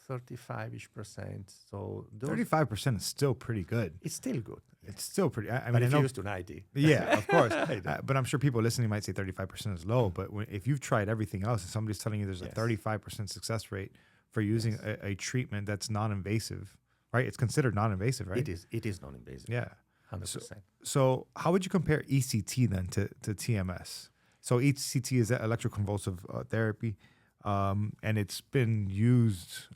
35-ish%. So 35% is still pretty good. It's still good. It's still pretty. I But mean, if I know, you're used to 90. yeah, of course. But I'm sure people listening might say 35% is low. But if you've tried everything else and somebody's telling you there's a 35% success rate for using a treatment that's non-invasive, right? It's considered non-invasive, right? It is non-invasive. Yeah. 100%. So how would you compare ECT then to TMS? So ECT is electroconvulsive therapy, and it's been used,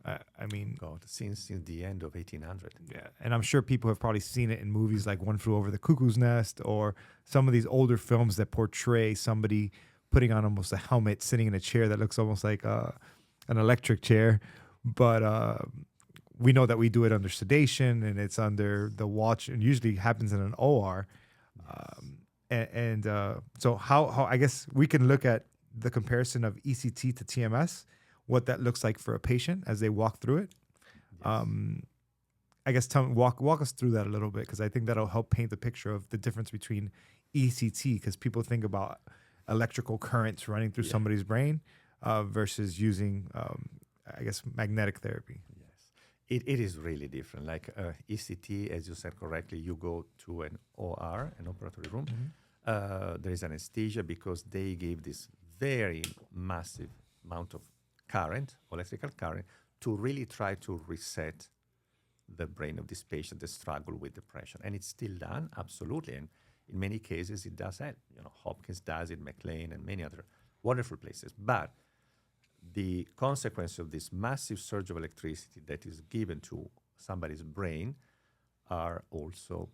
since the end of 1800. Yeah, and I'm sure people have probably seen it in movies like One Flew Over the Cuckoo's Nest or some of these older films that portray somebody putting on almost a helmet, sitting in a chair that looks almost like an electric chair. But we know that we do it under sedation and it's under the watch, and usually happens in an OR. So how I guess we can look at the comparison of ECT to TMS, what that looks like for a patient as they walk through it. Yes. I guess walk us through that a little bit, because I think that'll help paint the picture of the difference between ECT, because people think about electrical currents running through somebody's brain versus using, magnetic therapy. It is really different. Like ECT, as you said correctly, you go to an OR, an operating room. There is anesthesia because they give this very massive amount of current, electrical current, to really try to reset the brain of this patient that struggle with depression. And it's still done, absolutely. And in many cases, it does help. Hopkins does it, McLean, and many other wonderful places. But the consequence of this massive surge of electricity that is given to somebody's brain are also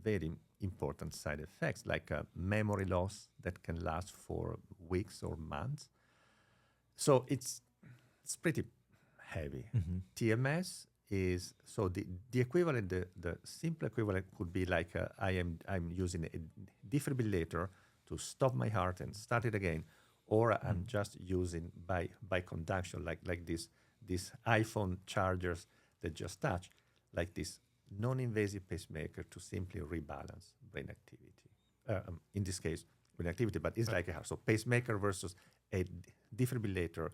very important side effects, like memory loss that can last for weeks or months. So it's pretty heavy. TMS is, so the equivalent, the simple equivalent could be like I'm using a defibrillator to stop my heart and start it again, or I'm just using by conduction, like this iPhone chargers that just touch, like this non-invasive pacemaker to simply rebalance brain activity. In this case, brain activity, but it's like a heart. So pacemaker versus a defibrillator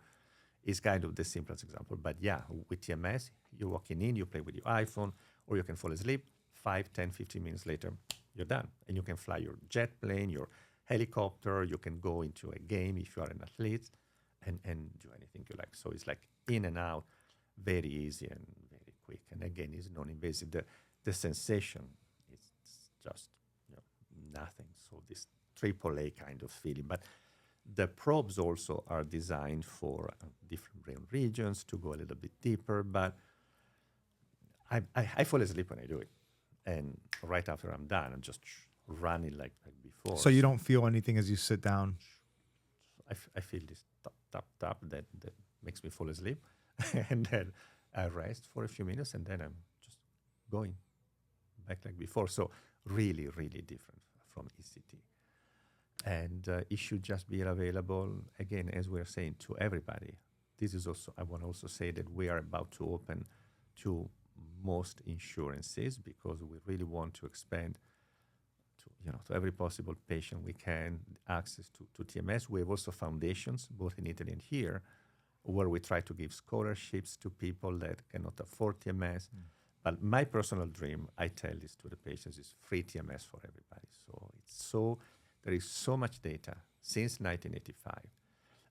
is kind of the simplest example. But yeah, with TMS, you're walking in, you play with your iPhone, or you can fall asleep, 5, 10, 15 minutes later, you're done. And you can fly your jet plane, your helicopter, you can go into a game if you are an athlete, and do anything you like. So it's like in and out, very easy and very quick. And again, it's non-invasive. The sensation is just nothing. So this AAA kind of feeling. But the probes also are designed for different brain regions to go a little bit deeper. But I fall asleep when I do it. And right after I'm done, I'm just running like before. So you don't feel anything as you sit down? I feel this tap that makes me fall asleep. And then I rest for a few minutes, and then I'm just going back like before. So really, really different from ECT. And it should just be available, again, as we're saying, to everybody. This is also, I want to also say that we are about to open to most insurances, because we really want to expand to every possible patient we can, access to TMS. We have also foundations, both in Italy and here, where we try to give scholarships to people that cannot afford TMS. But my personal dream, I tell this to the patients, is free TMS for everybody. So there is so much data since 1985.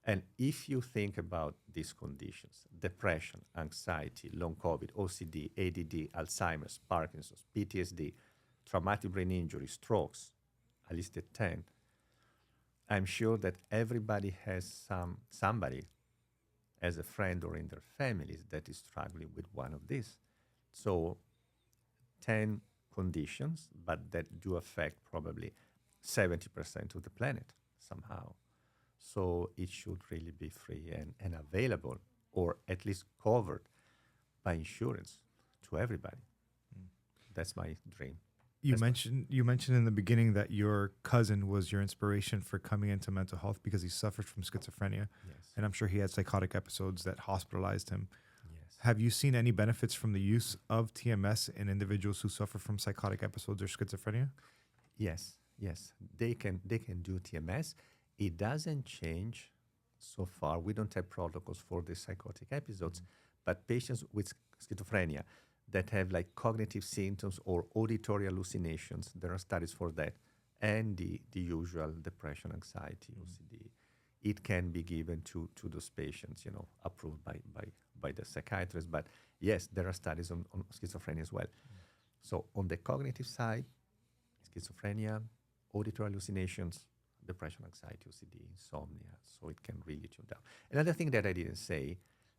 And if you think about these conditions, depression, anxiety, long COVID, OCD, ADD, Alzheimer's, Parkinson's, PTSD, traumatic brain injury, strokes, I listed 10, I'm sure that everybody has somebody as a friend or in their families that is struggling with one of these. So 10 conditions, but that do affect probably 70% of the planet somehow. So it should really be free and available, or at least covered by insurance to everybody. That's my dream. You mentioned in the beginning that your cousin was your inspiration for coming into mental health because he suffered from schizophrenia. Yes. And I'm sure he had psychotic episodes that hospitalized him. Yes. Have you seen any benefits from the use of TMS in individuals who suffer from psychotic episodes or schizophrenia? Yes. They can do TMS. It doesn't change so far. We don't have protocols for the psychotic episodes, but patients with schizophrenia that have like cognitive symptoms or auditory hallucinations, there are studies for that, and the usual depression, anxiety, OCD. It can be given to those patients, approved by the psychiatrist. But yes, there are studies on schizophrenia as well. So on the cognitive side, schizophrenia, auditory hallucinations, depression, anxiety, OCD, insomnia. So it can really tune down. Another thing that I didn't say,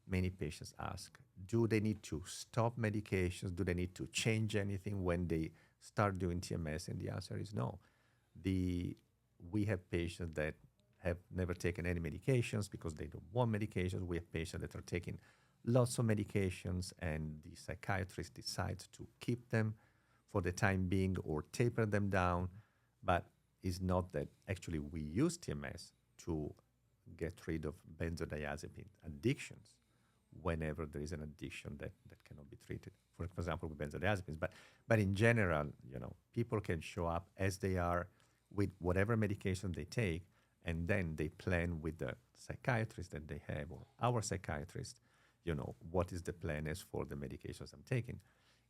many patients ask, do they need to stop medications? Do they need to change anything when they start doing TMS? And the answer is no. We have patients that have never taken any medications because they don't want medications. We have patients that are taking lots of medications, and the psychiatrist decides to keep them for the time being or taper them down. But it's not that actually we use TMS to get rid of benzodiazepine addictions whenever there is an addiction that cannot be treated, for example, with benzodiazepines. But in general, people can show up as they are with whatever medication they take, and then they plan with the psychiatrist that they have, or our psychiatrist, what is the plan as for the medications I'm taking.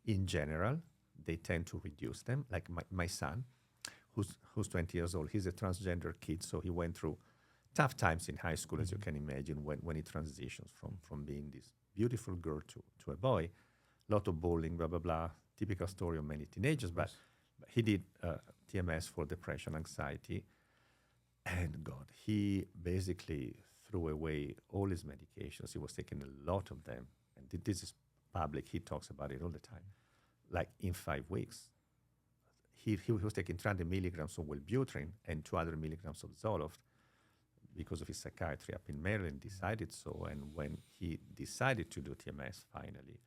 In general, they tend to reduce them. Like my son, who's 20 years old. He's a transgender kid, so he went through tough times in high school, as you can imagine, when he transitions from being this beautiful girl to a boy. A lot of bullying, blah, blah, blah. Typical story of many teenagers, but he did TMS for depression, anxiety, and God, he basically threw away all his medications. He was taking a lot of them, and this is public. He talks about it all the time. Like in 5 weeks, he was taking 300 milligrams of Wellbutrin and 200 milligrams of Zoloft because of his psychiatry up in Maryland, decided so. And when he decided to do TMS, finally,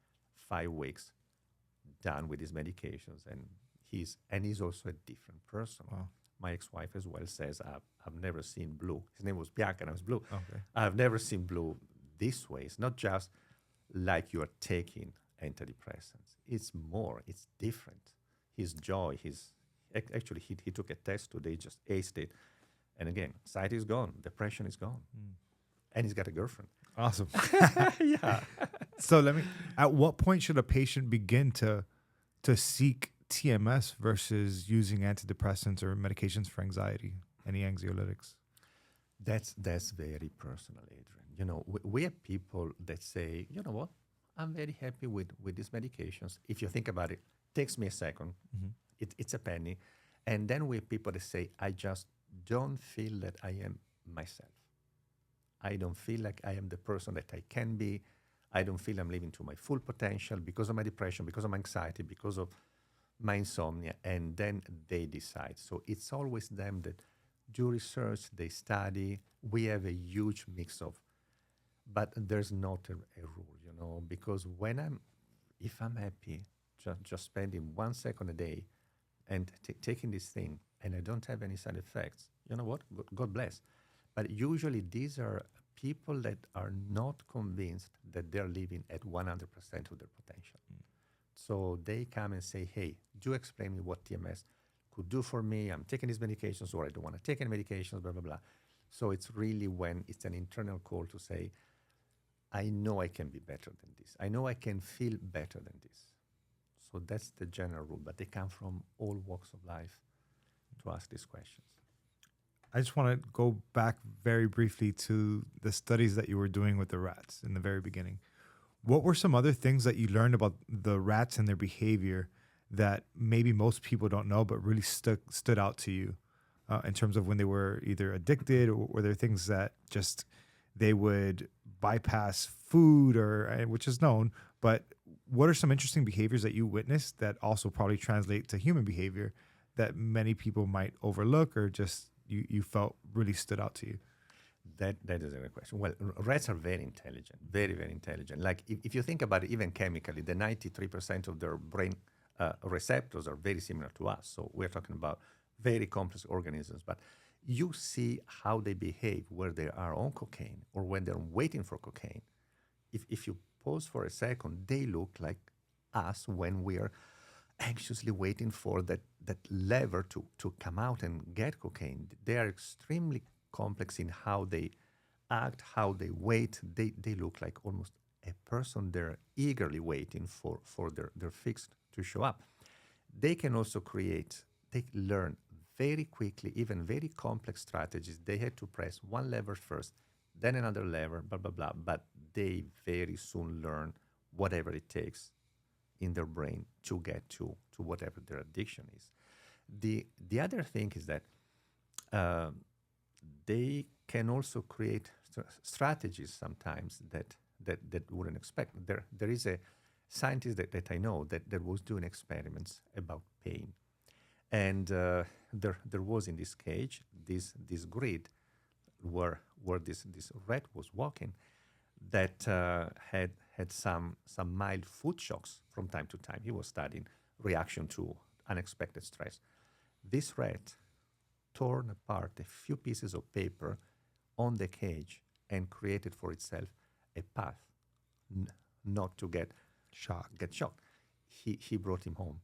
5 weeks done with his medications, and he's also a different person. Wow. My ex-wife as well says, I've never seen blue. His name was Bianca, and I was blue. Okay. I've never seen blue this way. It's not just like you're taking antidepressants. It's more, it's different. His joy, actually, he took a test today, just aced it. And again, anxiety is gone, depression is gone. And he's got a girlfriend. Awesome. Yeah. So at what point should a patient begin to seek TMS versus using antidepressants or medications for anxiety, any anxiolytics? That's very personal, Adrian. You know, we have people that say, you know what, I'm very happy with these medications. If you think about it, takes me a second. It's a penny. And then we have people that say, I just don't feel that I am myself. I don't feel like I am the person that I can be. I don't feel I'm living to my full potential because of my depression, because of my anxiety, because of my insomnia. And then they decide. So it's always them that do research, they study. We have a huge mix of, but there's not a rule, you know, because if I'm happy, just spending 1 second a day and taking this thing, and I don't have any side effects, you know what? God bless. But usually these are people that are not convinced that they're living at 100% of their potential. So they come and say, hey, do explain me what TMS could do for me. I'm taking these medications, or I don't want to take any medications, blah, blah, blah. So it's really when it's an internal call to say, I know I can be better than this. I know I can feel better than this. So that's the general rule, but they come from all walks of life to ask these questions. I just want to go back very briefly to the studies that you were doing with the rats in the very beginning. What were some other things that you learned about the rats and their behavior that maybe most people don't know, but really stood out to you in terms of when they were either addicted, or were there things that just they would bypass food, or which is known, but what are some interesting behaviors that you witnessed that also probably translate to human behavior that many people might overlook, or just you felt really stood out to you? That is a great question. Well, rats are very intelligent, very, very intelligent. Like if you think about it, even chemically, the 93% of their brain receptors are very similar to us. So we're talking about very complex organisms. But you see how they behave where they are on cocaine or when they're waiting for cocaine. If you pause for a second, they look like us when we're anxiously waiting for that lever to come out and get cocaine. They are extremely complex in how they act, how they wait. They look like almost a person. They're eagerly waiting for their fix to show up. They can also they learn very quickly, even very complex strategies. They had to press one lever first, then another lever, blah, blah, blah. But they very soon learn whatever it takes in their brain to get to whatever their addiction is. The other thing is that they can also create strategies sometimes that wouldn't expect. There is a scientist that I know that was doing experiments about pain. And there was in this cage, this grid where this rat was walking that had some mild food shocks from time to time. He was studying reaction to unexpected stress. This rat torn apart a few pieces of paper on the cage and created for itself a path not to get shocked. He brought him home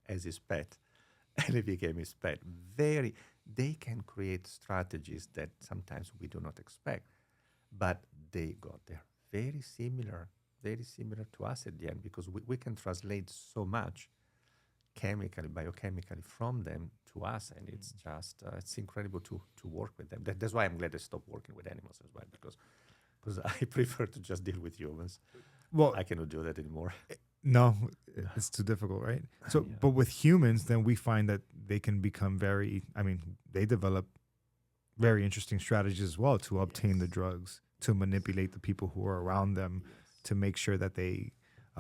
as his pet, and he became his pet. They can create strategies that sometimes we do not expect, but they're very similar to us at the end, because we can translate so much chemically, biochemically from them to us, and it's just it's incredible to work with them. That's why I'm glad I stopped working with animals as well, because I prefer to just deal with humans. Well, I cannot do that anymore. no, it's too difficult, right? So, Yeah. but with humans, then we find that they can become very, I mean, they develop very interesting strategies as well to obtain the Yes. drugs, to manipulate the people who are around them, to make sure that they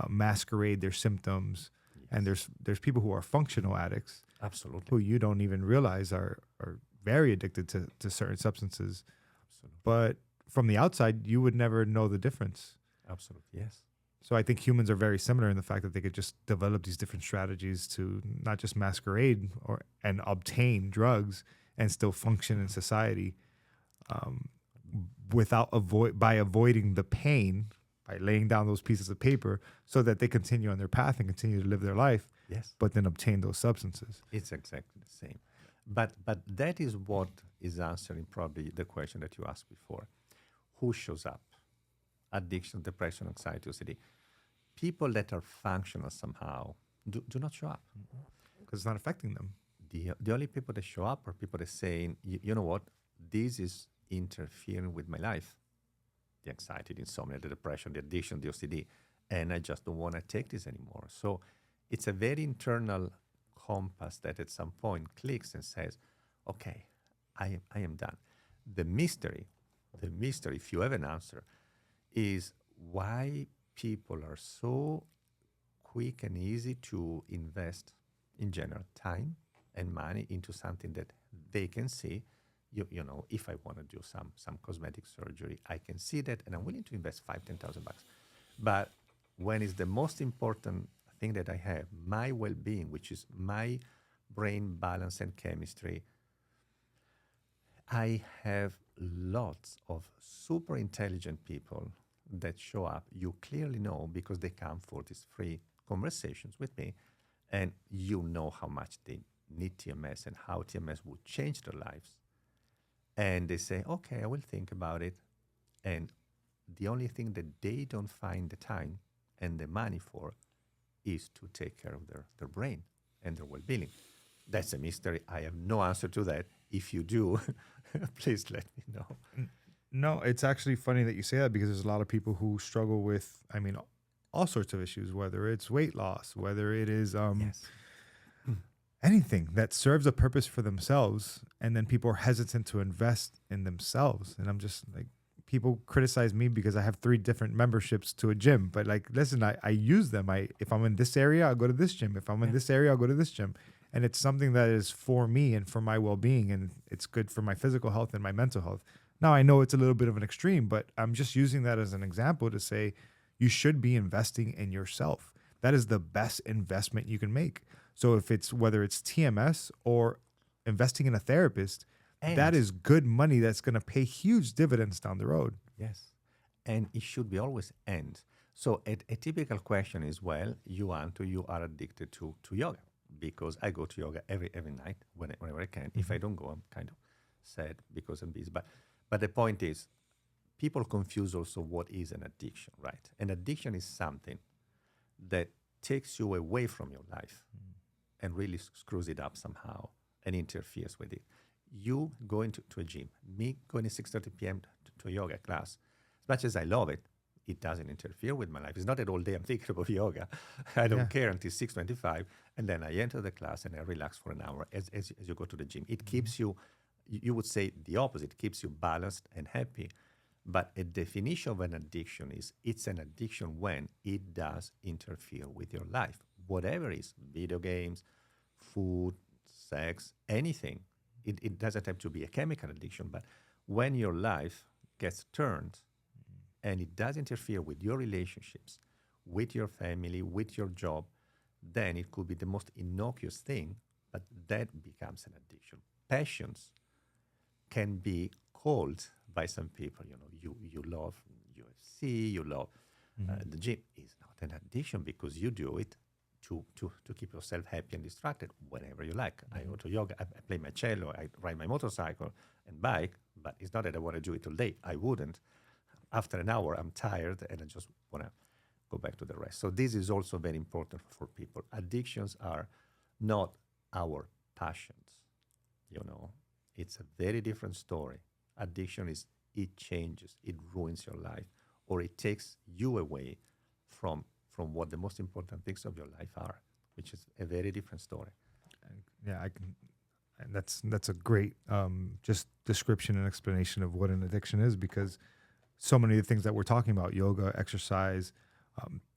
masquerade their symptoms. And there's people who are functional addicts Absolutely. who you don't even realize are very addicted to certain substances. Absolutely. But from the outside, you would never know the difference. Absolutely. Yes. So I think humans are very similar in the fact that they could just develop these different strategies to not just masquerade and obtain drugs and still function in society, by avoiding the pain, by laying down those pieces of paper, so that they continue on their path and continue to live their life, Yes. but then obtain those substances. It's exactly the same. But that is what is answering probably the question that you asked before. Who shows up? Addiction, depression, anxiety, OCD. People that are functional somehow do not show up. Because it's not affecting them. The only people that show up are people that saying, you know what, this is interfering with my life. The anxiety, the insomnia, the depression, the addiction, the OCD, and I just don't want to take this anymore. So it's a very internal compass that at some point clicks and says, okay, I am done. The mystery, if you have an answer, is why people are so quick and easy to invest in general time and money into something that they can see. You know, if I want to do some cosmetic surgery, I can see that, and I'm willing to invest $5,000-$10,000. But when it's the most important thing that I have, my well-being, which is my brain balance and chemistry, I have lots of super intelligent people that show up. You clearly know because they come for these free conversations with me, and you know how much they need TMS and how TMS would change their lives. And they say, okay, I will think about it. And the only thing that they don't find the time and the money for is to take care of their brain and their well-being. That's a mystery. I have no answer to that. If you do, please let me know. No, it's actually funny that you say that, because there's a lot of people who struggle with, I mean, all sorts of issues, whether it's weight loss, whether it is Yes. anything that serves a purpose for themselves, and then people are hesitant to invest in themselves. And I'm just like, people criticize me because I have 3 different memberships to a gym, but like, listen, I use them. If I'm in this area, I'll go to this gym. If I'm in this area, I'll go to this gym. And it's something that is for me and for my well-being, and it's good for my physical health and my mental health. Now, I know it's a little bit of an extreme, but I'm just using that as an example to say you should be investing in yourself. That is the best investment you can make. So whether it's TMS or investing in a therapist, that is good money that's going to pay huge dividends down the road. Yes. And it should be always end. So a typical question is, well, you are addicted to yoga, because I go to yoga every night whenever I can. If I don't go, I'm kind of sad because I'm busy. But the point is, people confuse also what is an addiction, right? An addiction is something that takes you away from your life and really screws it up somehow and interferes with it. You going to a gym, me going at 6:30 p.m. to a yoga class, as much as I love it, it doesn't interfere with my life. It's not that all day I'm thinking about yoga. I don't care until 6:25, and then I enter the class and I relax for an hour as you go to the gym. It keeps you would say the opposite, keeps you balanced and happy. But a definition of an addiction is it's an addiction when it does interfere with your life. Whatever it is, video games, food, sex, anything. It doesn't have to be a chemical addiction, but when your life gets turned and it does interfere with your relationships, with your family, with your job, then it could be the most innocuous thing, but that becomes an addiction. Passions can be called by some people, you love UFC, you love the gym. Is not an addiction because you do it to keep yourself happy and distracted whenever you like. I go to yoga, I play my cello, I ride my motorcycle and bike, but it's not that I want to do it all day. I wouldn't. After an hour, I'm tired and I just want to go back to the rest. So this is also very important for people. Addictions are not our passions. it's a very different story. Addiction is, it changes, it ruins your life, or it takes you away from what the most important things of your life are, which is a very different story. Yeah, I can. And that's a great just description and explanation of what an addiction is, because so many of the things that we're talking about, yoga, exercise,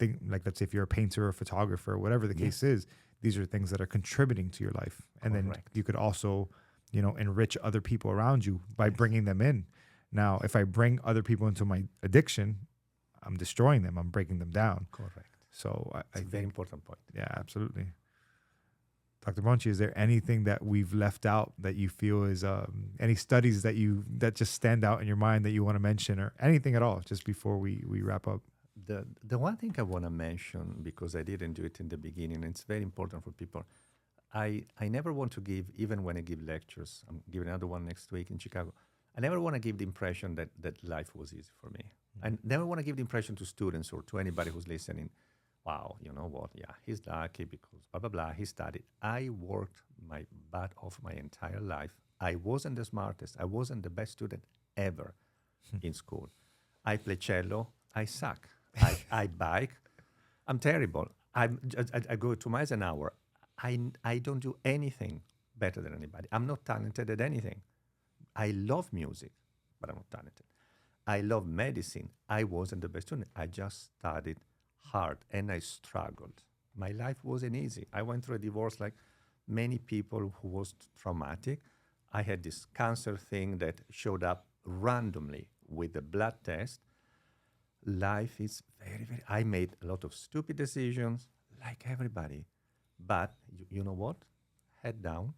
like let's say if you're a painter or photographer, whatever the case is, these are things that are contributing to your life. And then you could also, enrich other people around you by bringing them in. Now, if I bring other people into my addiction, I'm destroying them. I'm breaking them down. Correct. So It's a very important point. Yeah, absolutely. Dr. Bonci, is there anything that we've left out that you feel is any studies that just stand out in your mind that you want to mention, or anything at all, just before we wrap up? The one thing I want to mention, because I didn't do it in the beginning, and it's very important for people, I never want to give, even when I give lectures, I'm giving another one next week in Chicago, I never want to give the impression that life was easy for me. I never want to give the impression to students or to anybody who's listening, wow, you know what, yeah, he's lucky because blah, blah, blah, he studied. I worked my butt off my entire life. I wasn't the smartest. I wasn't the best student ever in school. I play cello. I suck. I bike. I'm terrible. I go 2 miles an hour. I don't do anything better than anybody. I'm not talented at anything. I love music, but I'm not talented. I love medicine. I wasn't the best student. I just studied hard and I struggled. My life wasn't easy. I went through a divorce like many people who was traumatic. I had this cancer thing that showed up randomly with a blood test. Life is very, very, I made a lot of stupid decisions like everybody. But you know what? Head down.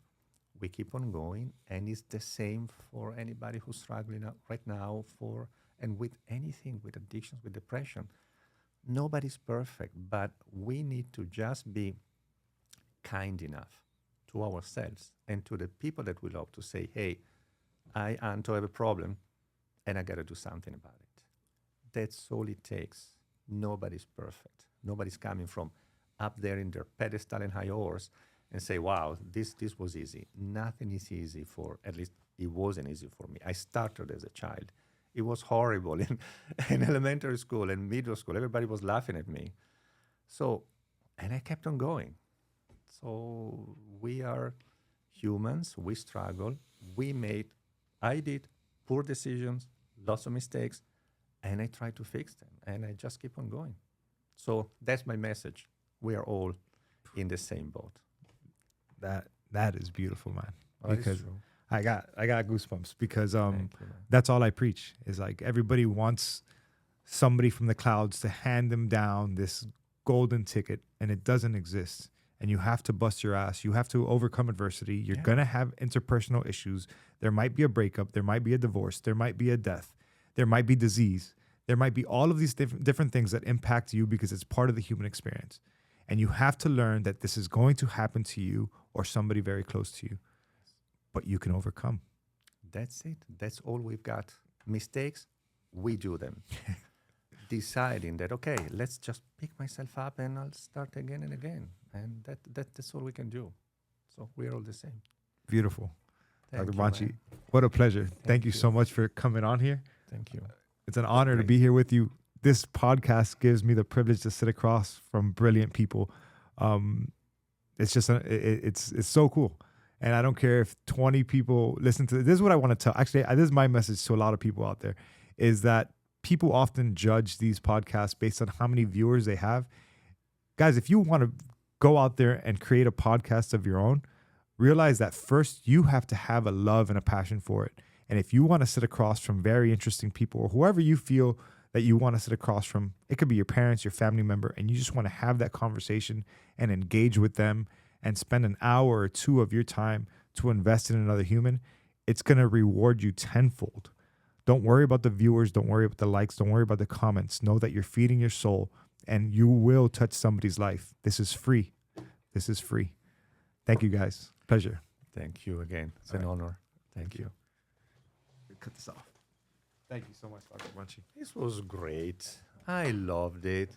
We keep on going, and it's the same for anybody who's struggling right now and with anything, with addictions, with depression. Nobody's perfect, but we need to just be kind enough to ourselves and to the people that we love to say, hey, I, Anto, have a problem, and I got to do something about it. That's all it takes. Nobody's perfect. Nobody's coming from up there in their pedestal and high horse and say, wow, this was easy. Nothing is easy for, at least it wasn't easy for me. I started as a child. It was horrible in elementary school and middle school. Everybody was laughing at me. So, and I kept on going. So we are humans. We struggle. I did poor decisions, lots of mistakes, and I try to fix them. And I just keep on going. So that's my message. We are all in the same boat. That is beautiful, man. Oh, because true. I got goosebumps because Thank you, that's all I preach is like everybody wants somebody from the clouds to hand them down this golden ticket, and it doesn't exist. And you have to bust your ass. You have to overcome adversity. You're gonna have interpersonal issues. There might be a breakup. There might be a divorce. There might be a death. There might be disease. There might be all of these different things that impact you because it's part of the human experience. And you have to learn that this is going to happen to you or somebody very close to you. But you can overcome. That's it. That's all we've got. Mistakes, we do them. Deciding that, okay, let's just pick myself up and I'll start again and again. And that's all we can do. So we're all the same. Beautiful. Thank Dr. you, Bonci, man. what a pleasure. Thank you you. so much for coming on here. Thank you. It's an honor to be here with you. This podcast gives me the privilege to sit across from brilliant people. It's just, it's so cool. And I don't care if 20 people listen to this. This is what I want to tell. Actually, this is my message to a lot of people out there, is that people often judge these podcasts based on how many viewers they have. Guys, if you want to go out there and create a podcast of your own, realize that first you have to have a love and a passion for it. And if you want to sit across from very interesting people or whoever you feel that you want to sit across from, it could be your parents, your family member, and you just want to have that conversation and engage with them and spend an hour or two of your time to invest in another human, it's going to reward you tenfold. Don't worry about the viewers. Don't worry about the likes. Don't worry about the comments. Know that you're feeding your soul and you will touch somebody's life. This is free. This is free. Thank you, guys. Pleasure. Thank you again. It's an honor. Thank you. Cut this off. Thank you so much, Dr. Bonci. This was great. I loved it.